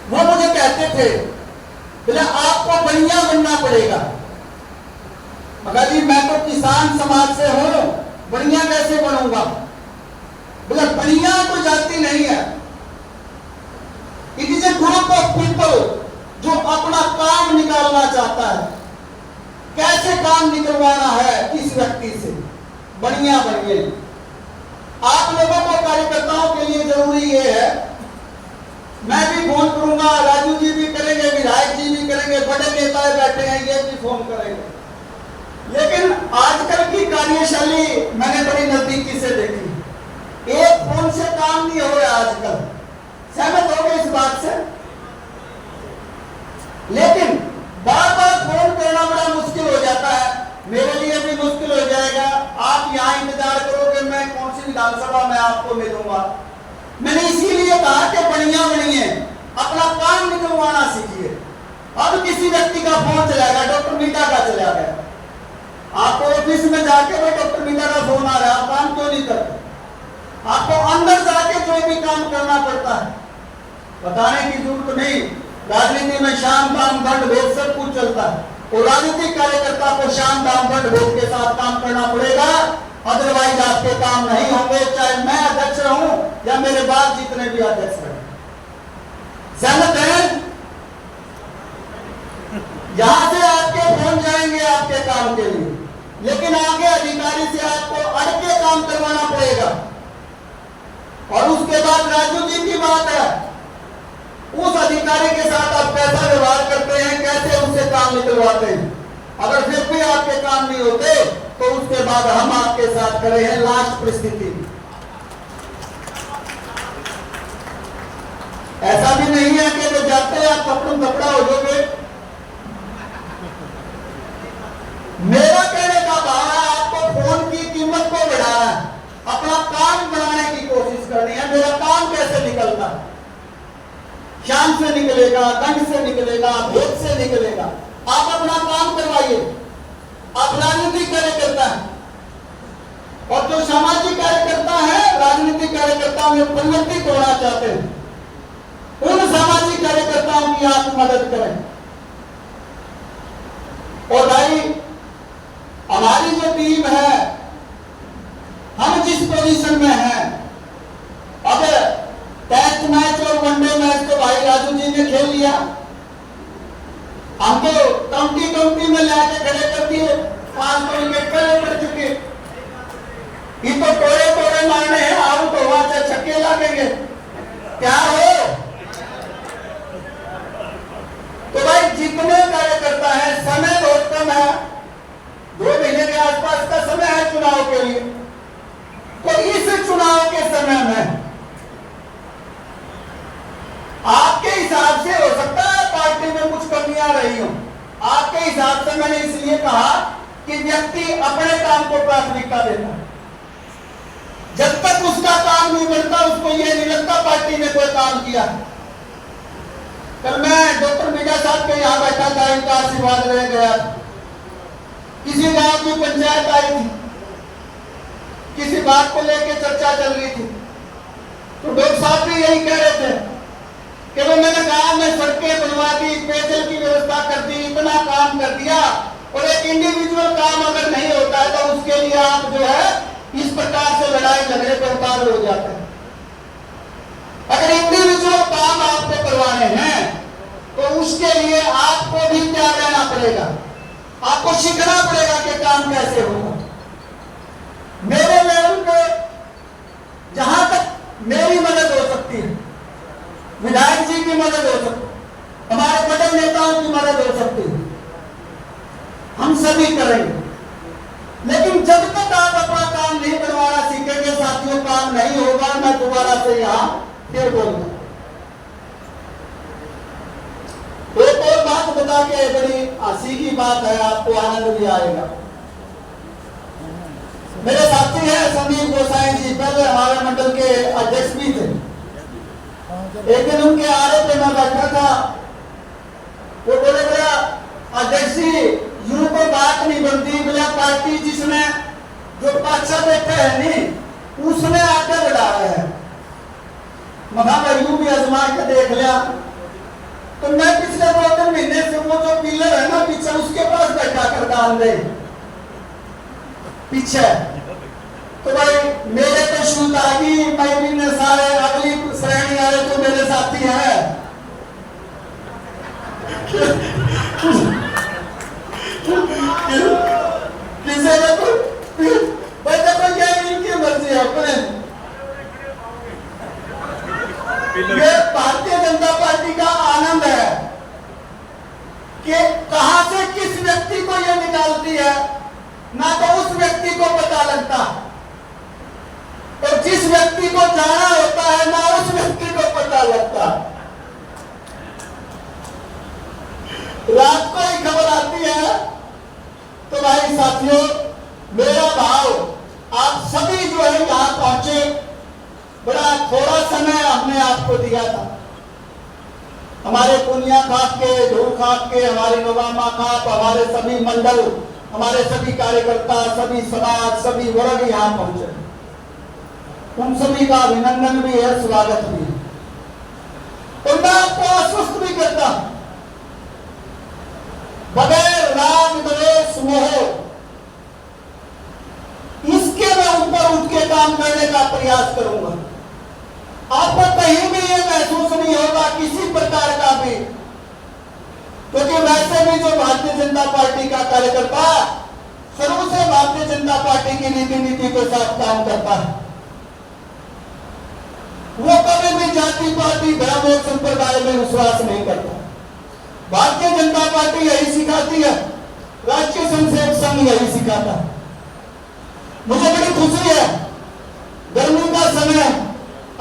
वो मुझे कहते थे बोले आपको बढ़िया बनना पड़ेगा। मगर जी मैं तो किसान समाज से हूं, बढ़िया कैसे बनूंगा? बोले बढ़िया तो जाति नहीं है, it is a group of people जो अपना काम निकालना चाहता है। कैसे काम निकलवाना है इस व्यक्ति से, बढ़िया बनिए। आप लोगों को कार्यकर्ताओं के लिए जरूरी ये है, मैं भी फोन करूंगा, राजू जी भी करेंगे, विधायक जी भी करेंगे, बड़े नेता बैठे हैं ये भी फोन करेंगे। लेकिन आजकल की कार्यशैली मैंने बड़ी नजदीकी से देखी, एक फोन से काम नहीं हो रहा आजकल। सहमत हो गए इस बात से? लेकिन बार बार फोन करना बड़ा मुश्किल हो जाता है, मेरे लिए भी मुश्किल हो जाएगा। आप यहाँ इंतजार करोगे मैं कौन सी विधानसभा में आपको मिलूंगा। मैंने इसीलिए कहा कि बढ़िया बनिए, अपना काम निकलवाना सीखिए। अब किसी व्यक्ति का फोन चलाएगा, डॉक्टर मीटा का चला गया, आपको ऑफिस में जाके वो डॉक्टर मीटा का फोन आ रहा है, आप काम क्यों नहीं करते? आपको अंदर जाके जो भी काम करना पड़ता है, बताने की जरूरत नहीं। राजनीति में शाम दाम दंड भेद सब कुछ चलता है, और राजनीतिक कार्यकर्ता को शाम दाम दंड भेद के साथ काम करना पड़ेगा, अदरवाइज आपके काम नहीं होंगे, चाहे मैं अध्यक्ष रहूं या मेरे बाद जितने भी अध्यक्ष रहे। सहमत हैं? यहां से आपके फोन जाएंगे आपके काम के लिए, लेकिन आगे अधिकारी से आपको अड़ के काम करवाना पड़ेगा। और उसके बात राजू जी की बात है, उस अधिकारी के साथ आप कैसा व्यवहार करते हैं, कैसे उनसे काम निकलवाते हैं। अगर फिर भी आपके काम नहीं होते तो उसके बाद हम आपके साथ खड़े हैं लास्ट परिस्थिति में। ऐसा भी नहीं है कि वो जाते हैं आप कपड़ों कपड़ा हो जाओगे। मेरा कहने का भाव है आपको फोन की कीमत को बढ़ाना है, अपना काम बनाने की कोशिश करनी है। मेरा काम कैसे निकलता है, शान से निकलेगा, दंड से निकलेगा, भेद से निकलेगा। आप अपना काम करवाइए। आप राजनीतिक कार्यकर्ता हैं और जो सामाजिक कार्यकर्ता है, राजनीतिक कार्यकर्ता में परिवर्तित होना चाहते हैं, उन सामाजिक कार्यकर्ताओं की आप मदद करें। और भाई हमारी जो टीम है, हम जिस पोजीशन में हैं, अब टेस्ट मैच और वनडे मैच तो भाई राजू जी ने खेल लिया, हमको काउंटी में लाके खड़े कर दिए, 5 विकेट पहले पड़ चुके। ये तो टोड़े मारने हैं, आउट तो वहां से छक्के लागेंगे, क्या हो। तो भाई जितने कार्यकर्ता है, समय बहुत कम है, 2 महीने के आसपास का समय है चुनाव के लिए। तो इस चुनाव के समय में आपके हिसाब से हो सकता है पार्टी में कुछ कमियां रही हो, आपके हिसाब से मैंने इसलिए कहा कि व्यक्ति अपने काम को प्राथमिकता देता है। जब तक उसका काम नहीं बनता उसको यह नहीं लगता पार्टी ने कोई काम किया। कल मैं डॉक्टर मिर्जा साहब के यहाँ बैठा था, इनका आशीर्वाद ले गया। किसी गांव की पंचायत आई थी, किसी बात को लेकर चर्चा चल रही थी, तो डॉक्टर साहब भी यही कह रहे थे कि वो मैंने गांव में सड़कें बनवा दी, पेयजल की व्यवस्था कर दी, इतना काम कर दिया, और एक इंडिविजुअल काम अगर नहीं होता है तो उसके लिए आप जो है इस प्रकार से लड़ाई झगड़े पर उतारू हो जाते हैं। अगर इंडिविजुअल काम आपको करवाने हैं तो उसके लिए आपको भी तैयार रहना पड़ेगा, आपको सीखना पड़ेगा कि काम कैसे होगा। मेरे लेवल पे जहां तक मेरी मदद हो सकती है, विधायक जी की मदद हो सकती है, हमारे बड़े नेताओं की मदद हो सकती है, हम सभी करेंगे। लेकिन जब तक आप अपना काम नहीं बनवाना सीखेंगे साथियों, काम नहीं होगा। मैं दोबारा से यहाँ फिर बोलूंगा। एक और बात बता के, बड़ी हंसी की बात है, आपको आनंद भी आएगा। मेरे साथी हैं संदीप गोसाई जी, पहले हमारे मंडल के अध्यक्ष भी थे। एक दिन उनके आ रहे थे, मैं बैठा था, वो बोले बोला अध्यक्ष जी यूं को बात नहीं बनती, बोला पार्टी जिसने जो पाछा बैठे है नहीं उसने आगे बढ़ाया है। मैं यूं भी आजमा के देख लिया, तो मैं पिछले 2-3 महीने से वो जो पिलर है ना पीछे, उसके पास बैठा कर डाल दे पीछे। तो भाई मेरे तो शूट आ गई, मैं भी ने सारे अगली श्रेणी वाले तो मेरे साथी हैं। किसे देखो भाई, देखो ये इनकी मर्जी है अपने। ये भारतीय जनता पार्टी का आनंद है कि कहां से किस व्यक्ति को ये निकालती है, ना तो उस व्यक्ति को पता लगता, और जिस व्यक्ति को जाना होता है ना उस व्यक्ति को पता लगता। रात को ही खबर आती है। तो भाई साथियों, मेरा भाव आप सभी जो है यहाँ पहुंचे, बड़ा थोड़ा समय हमने आपको दिया था। हमारे पुनिया खाप के, धूल खाप के, हमारे नोवामा खाप, हमारे सभी मंडल, हमारे सभी कार्यकर्ता, सभी समाज, सभी वर्ग यहाँ पहुंचे। उन सभी का अभिनंदन भी है, स्वागत भी है। और मैं आपको आश्वस्त भी करता हूं, बगैर राग द्वेष मोह इसके मैं ऊपर उठ के काम करने का प्रयास करूंगा। आपको कहीं भी ये महसूस नहीं होगा किसी प्रकार का भी, क्योंकि वैसे भी जो भारतीय जनता पार्टी का कार्यकर्ता शुरू से भारतीय जनता पार्टी की रीति नीति के साथ काम करता है। वो कभी भी जाति पाति धर्म और संप्रदाय में विश्वास नहीं करता। भारतीय जनता पार्टी यही सिखाती है, राष्ट्रीय स्वयंसेवक संघ यही सिखाता है। मुझे बड़ी खुशी है, गर्मी का समय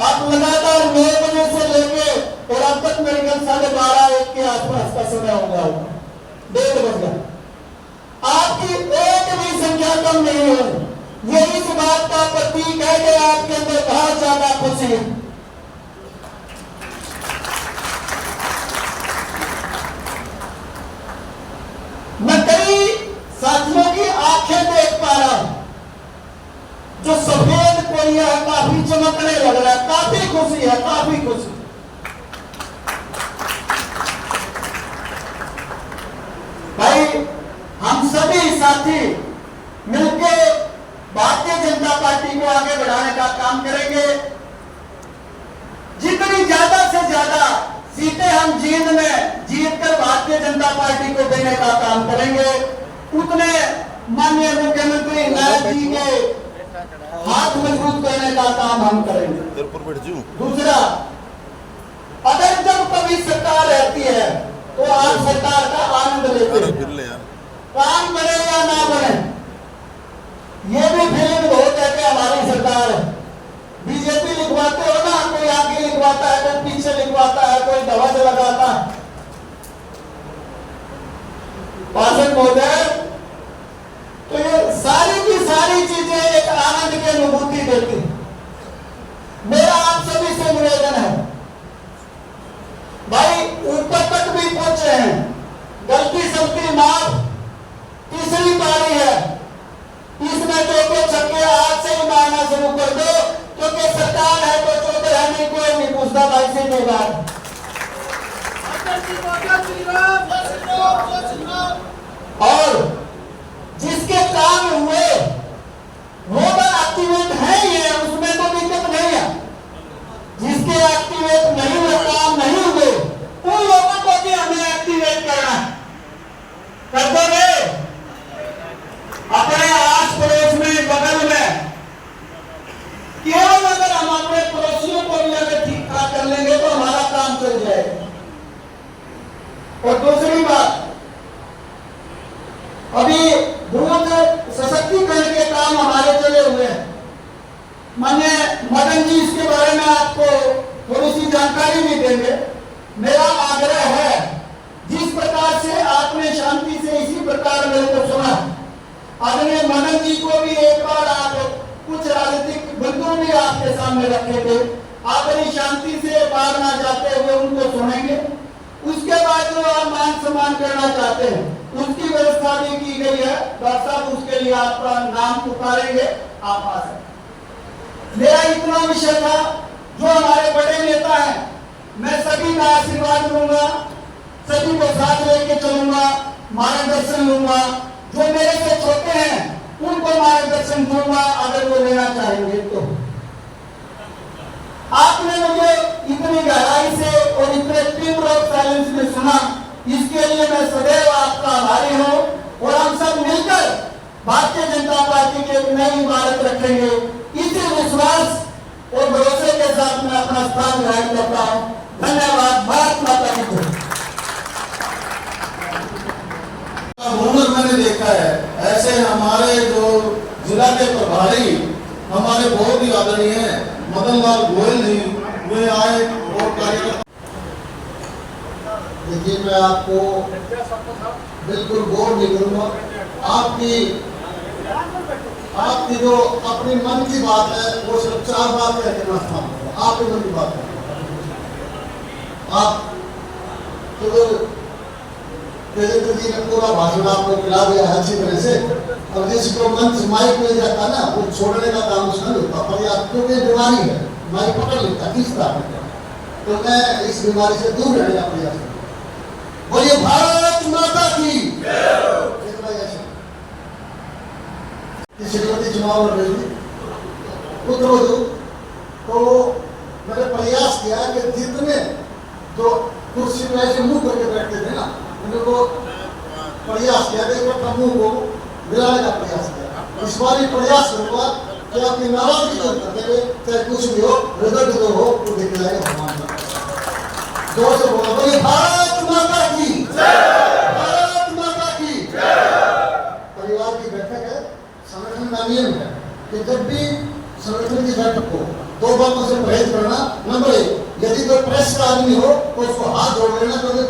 आप लगातार 9 बजे से लेके और अब तक मेरे ख्याल 12:30-1 के आसपास का समय हो गया होगा, 1:30 बज गया। आपकी एक भी संख्या कम नहीं है। ये इस बात का प्रतीक है कि आपके अंदर बहुत ज्यादा खुशी है। मैं कई साथियों की आंखें देख पा रहा हूं, जो सफेद कोरिया है काफी चमकने लग रहा है, काफी खुशी है, काफी खुशी। भाई हम सभी साथी मिलके भारतीय जनता पार्टी को आगे बढ़ाने का काम करेंगे। जितनी ज्यादा से ज्यादा सीटें हम जीतकर भारतीय जनता पार्टी को देने का काम करेंगे, उतने माननीय मुख्यमंत्री नायक जी के हाथ मजबूत करने का काम हम करेंगे। दूसरा, अगर जब कभी सरकार रहती है तो आप सरकार का आनंद लेते हैं, काम बने या ना बने। ये भी फीलिंग बहुत है कि हमारी सरकार है। बीजेपी लिखवाते हो ना, कोई आगे लिखवाता है, कोई पीछे लिखवाता है, कोई ध्वज लगाता है। पार्षद महोदय, तो ये सारी की सारी चीजें एक आनंद की अनुभूति देती। मेरा आप सभी से निवेदन है, भाई ऊपर तक भी पहुंचे हैं, गलती सलती माफ, तीसरी पारी है, इसमें दो छक्के आज से ही मारना शुरू कर दो, क्योंकि सरकार है तो चौधरी रहने कोई नहीं पूछता। भाई से नहीं बात। और जिसके काम हुए वो तो एक्टिवेट है ही है, उसमें तो दिक्कत नहीं है। जिसके एक्टिवेट नहीं हुए, काम नहीं हुए, उन लोगों को भी हमें एक्टिवेट करना है। कर दोगे? अपने आस पड़ोस में, बगल में, केवल अगर हम अपने पड़ोसियों को भी अगर ठीक ठाक कर लेंगे तो हमारा काम चल जाएगा। और दूसरी बात, अभी बहुत सशक्तिकरण के काम हमारे चले हुए हैं। माननीय मदन जी इसके बारे में आपको थोड़ी सी जानकारी भी देंगे। मेरा आग्रह है, जिस प्रकार से आपने शांति से इसी प्रकार मेरे को सुना, आदरणीय मदन जी को भी एक बार आप कुछ राजनीतिक बंधु भी आपके सामने रखे थे, आप बड़ी शांति से बाहर ना जाते हुए उनको सुनेंगे। उसके बाद जो आप मान सम्मान करना चाहते हैं उसकी व्यवस्था भी की गई है। डॉक्टर साहब उसके लिए आपका नाम पुकारेंगे, आप आ सकते। मेरा इतना विषय था, जो हमारे बड़े नेता हैं, मैं सभी का आशीर्वाद लूंगा, सभी को साथ लेके चलूंगा, मार्गदर्शन लूंगा। जो मेरे से छोटे हैं उनको मार्गदर्शन दूंगा अगर वो लेना चाहेंगे तो। आपने मुझे इतनी गहराई से और इतने तीव्र और साइलेंस में सुना, इसके लिए मैं सदैव आपका आभारी हूं। और हम सब मिलकर भारतीय जनता पार्टी की एक नई इमारत रखेंगे। इसी विश्वास और भरोसे के साथ मैं अपना स्थान ग्रहण करता हूं। धन्यवाद। भारत माता की जय। हुनर मैंने देखा है, ऐसे हमारे जो जिला के प्रभारी हमारे बहुत ही आदरणीय हैं, मदन लाल गोयल जी, वे आए और कार्यक्रम। देखिए, मैं आपको बिल्कुल बोर नहीं करूंगा। आपकी जो अपनी मन की बात है वो सिर्फ 4 बात कहते हैं, आपके मन की बात है। आप तो तेजस्वी जी ने पूरा भाषण आपको खिला दिया है अच्छी तरह से। अब जिसको मंच माइक मिल जाता है ना, वो छोड़ने का काम उसका नहीं होता। पर आप क्योंकि बीमारी है, माइक पकड़ लेता किसका, तो मैं इस बीमारी से दूर रहने का प्रयास करूँ। बोलिए भारत माता की। श्रीमती चुनाव लड़ रही थी पुत्रवधू, तो मैंने प्रयास किया कि जितने जो कुर्सी में ऐसे मुंह करके बैठते थे ना, उनको प्रयास किया कि मुंह को मिलाने का प्रयास किया। इस बार प्रयास करूंगा तो अपनी नाराजगी दूर करते हुए चाहे कुछ भी हो, रिजल्ट जो हो वो देख जाएगा भगवान का। जोर से बोलो, बोलिए भारत माता की जय, भारत माता की जय। परिवार की बैठक है, संगठन का नियम है कि जब भी संगठन की बैठक हो 2 बातों से परहेज करना। नंबर 1, यदि कोई प्रेस का आदमी हो तो उसको हाथ जोड़ लेना, क्योंकि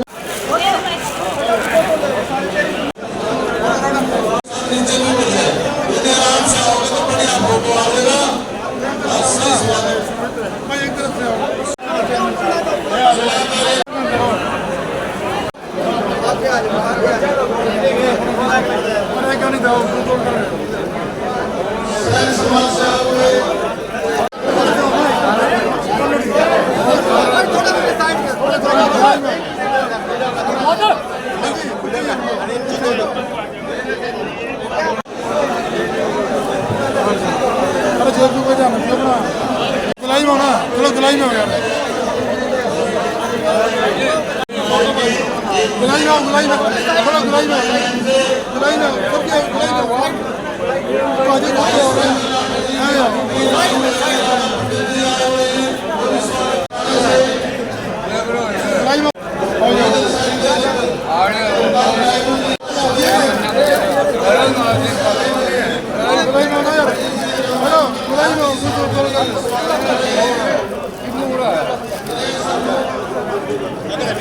गुलाई में होना, चलो गुलाई में हो यार, गुलाई में, गुलाई में, थोड़ा गुलाई में, गुलाई में, सबके गुलाई में,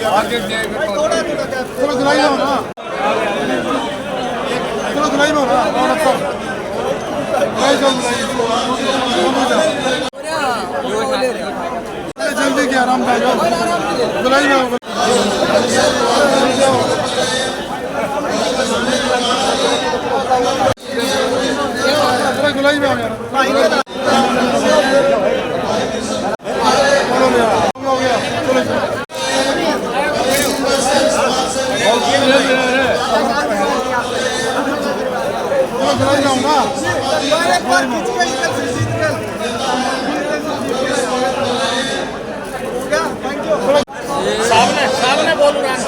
आगे गुलाई चलो गुलाई में होना, चलो गुलाई में होना, और अच्छा गुलाई जाओ, गुलाई जल्दी क्या आराम से जाओ, गुलाई में हो, चलो गुलाई में हो यार, हो गया, चलो सामने बोल रहा है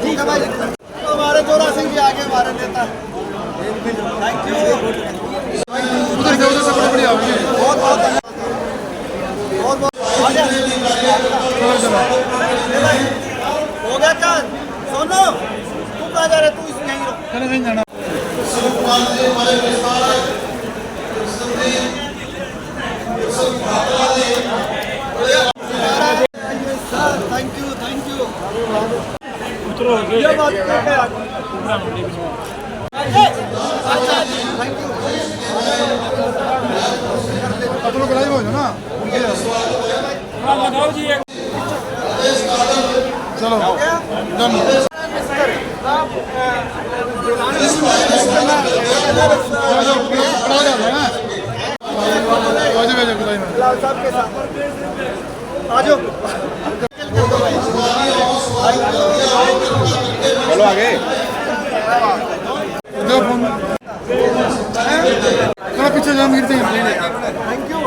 ठीक है भाई, तो हमारे जोरा सिंह जी आगे हमारे नेता, थैंक यू। उधर से बड़ी बढ़िया बहुत बहुत बहुत बहुत हो गया क्या सोनू, तू कहाँ जा रहे, तू इसमें नहीं जाना। Thank you, thank you. ये बात करते हैं थैंक यू। आप लोग लाइव हो जाओ ना, लगाओ जी, चलो डन। चलो आगे, चलो पीछे जाम गिरते हैं। Thank you.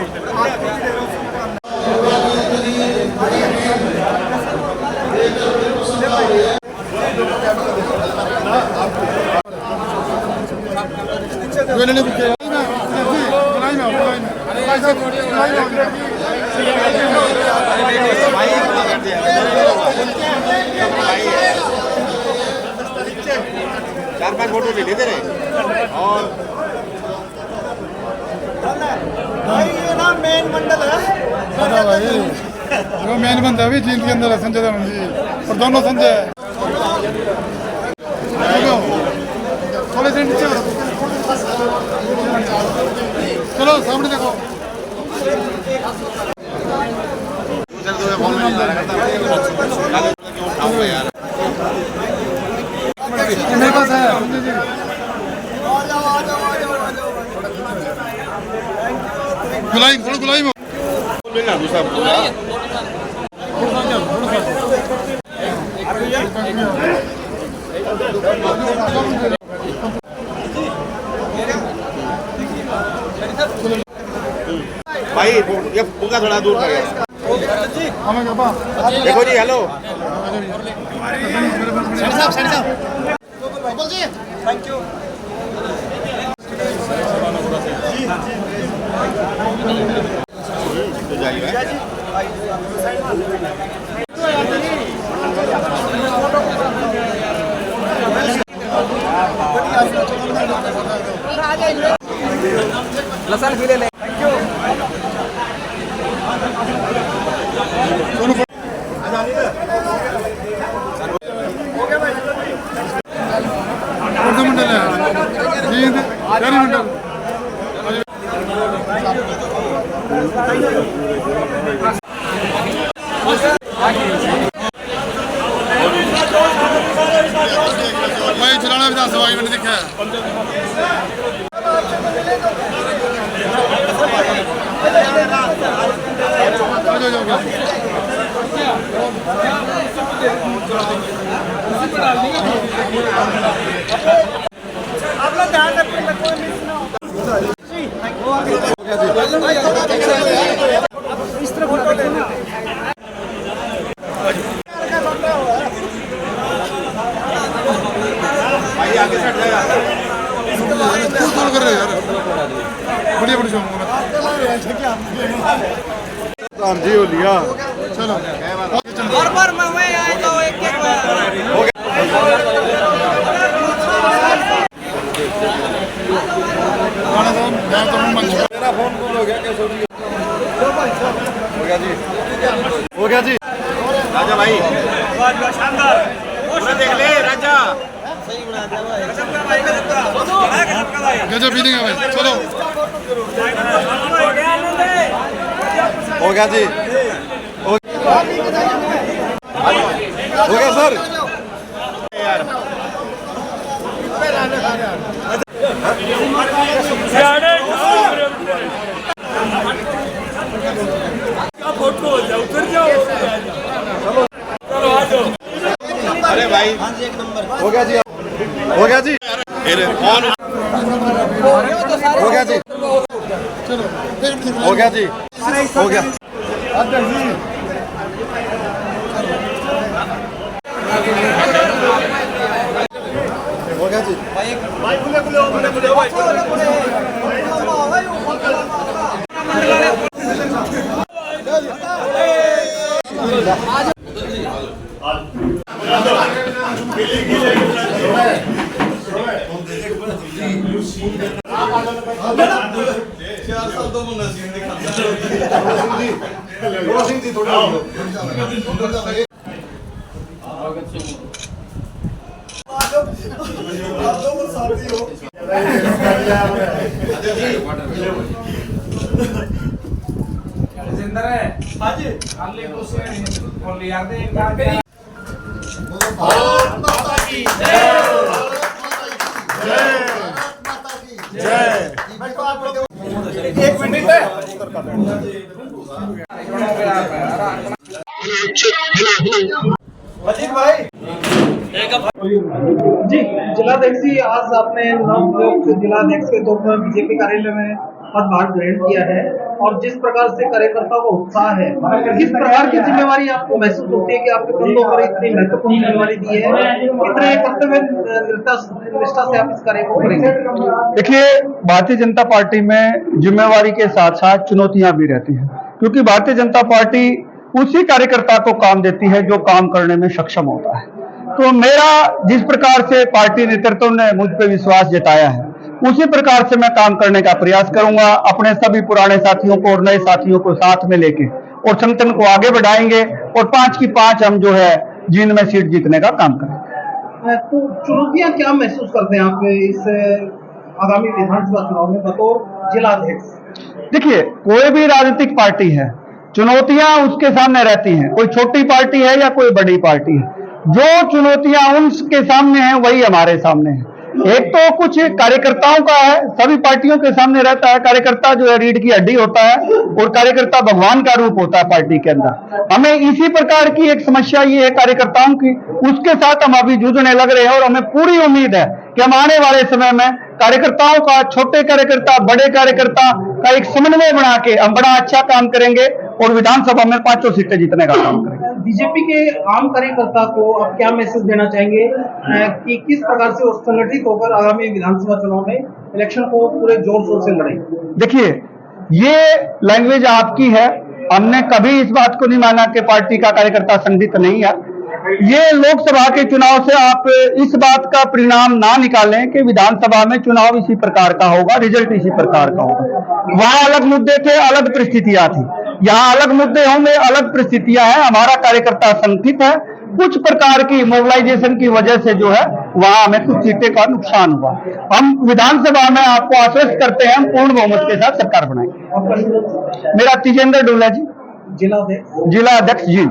चार पांच फोटो ले लेते रहे। और भाई ये ना मेन मंडल है, वो मेन बंदा है जींद के अंदर है संजय दत्त जी, और दोनों संजय है। थोड़े से नीचे चलो, सामने देखो। मेरे पास है संजय जी। गुलाई थोड़ा गुलाई में भाई ये फुगा थोड़ा दूर कर गया। देखो जी, हेलो थैंक यू। लसन भी ले ले। Thank you. भाई चलाना विधानसभा मैंने देखा है। आप लोग ध्यान रखिए, कोई मिस ना हो। इस तरफ फोटो लेना। भाई आगे से हट जाएगा। कॉल कर रहे हैं यार, बढ़िया बढ़िया राम जी हो लिया। चलो बार मैं आएगा वो एक मेरा फोन हो गया कैसे हो गया जी, हो गया जी राजा भाई शानदार पूरा देख ले राजा। गजब फीलिंग है भाई। चलो हो गया जी, हो गया सर। फोटो हो जाओ, उतर जाओ। चलो आ जाओ। अरे भाई हो गया जी, हो गया जी, हो गया जी, चलो हो गया जी, हो गया। हो गया जी भाई खुले खुले हो, खुले खुले हो भाई। एक मिनट अजीत भाई जी, जिलाध्यक्ष जी, आज आपने नवनियुक्त जिलाध्यक्ष के तौर पर बीजेपी कार्यालय में पदभार ग्रहण किया है और जिस प्रकार से कार्यकर्ताओं का उत्साह है, किस प्रकार की जिम्मेवारी आपको महसूस होती है कि आपके कंधों पर इतनी महत्वपूर्ण जिम्मेवारी दी है, कितने कर्तव्य निष्ठा से आप इस कार्य को करेंगे? देखिए, भारतीय जनता पार्टी में जिम्मेवारी के साथ साथ चुनौतियां भी रहती हैं, क्योंकि भारतीय जनता पार्टी उसी कार्यकर्ता को काम देती है जो काम करने में सक्षम होता है। तो मेरा जिस प्रकार से पार्टी नेतृत्व ने मुझ पर विश्वास जताया है, उसी प्रकार से मैं काम करने का प्रयास करूंगा। अपने सभी पुराने साथियों को और नए साथियों को साथ में लेके और संगठन को आगे बढ़ाएंगे और 5 की 5 हम जो है जींद में सीट जीतने का काम करेंगे। तो चुनौतियां क्या महसूस करते हैं आप इस आगामी विधानसभा चुनाव में बतौर जिलाध्यक्ष? देखिए, कोई भी राजनीतिक पार्टी है, चुनौतियां उसके सामने रहती हैं। कोई छोटी पार्टी है या कोई बड़ी पार्टी है, जो चुनौतियां उनके सामने हैं वही हमारे सामने है। एक तो कुछ कार्यकर्ताओं का है, सभी पार्टियों के सामने रहता है, कार्यकर्ता जो है रीढ़ की हड्डी होता है और कार्यकर्ता भगवान का रूप होता है पार्टी के अंदर। हमें इसी प्रकार की एक समस्या ये है कार्यकर्ताओं की, उसके साथ हम अभी जूझने लग रहे हैं और हमें पूरी उम्मीद है कि हम आने वाले समय में कार्यकर्ताओं का, छोटे कार्यकर्ता बड़े कार्यकर्ता का एक समन्वय बना के हम बड़ा अच्छा काम करेंगे और विधानसभा में 5 सीटें जीतने का काम करेंगे। बीजेपी के आम कार्यकर्ता को आप क्या मैसेज देना चाहेंगे कि किस प्रकार से वो संगठित होकर आगामी विधानसभा चुनाव में इलेक्शन को पूरे जोर शोर से लड़े? देखिए, ये लैंग्वेज आपकी है, हमने कभी इस बात को नहीं माना कि पार्टी का कार्यकर्ता संगठित नहीं है। ये लोकसभा के चुनाव से आप इस बात का परिणाम ना निकालें कि विधानसभा में चुनाव इसी प्रकार का होगा, रिजल्ट इसी प्रकार का होगा। वहां अलग मुद्दे थे, अलग परिस्थितियां थी, यहाँ अलग मुद्दे होंगे, अलग परिस्थितियां हैं। हमारा कार्यकर्ता संगठित है, कुछ प्रकार की मोबिलाइजेशन की वजह से जो है वहां हमें कुछ सीटें का नुकसान हुआ। हम विधानसभा में आपको आश्वस्त करते हैं, हम पूर्ण बहुमत के साथ सरकार बनाएंगे। मेरा तेजेंद्र डोला जी, जिला जिला अध्यक्ष जी।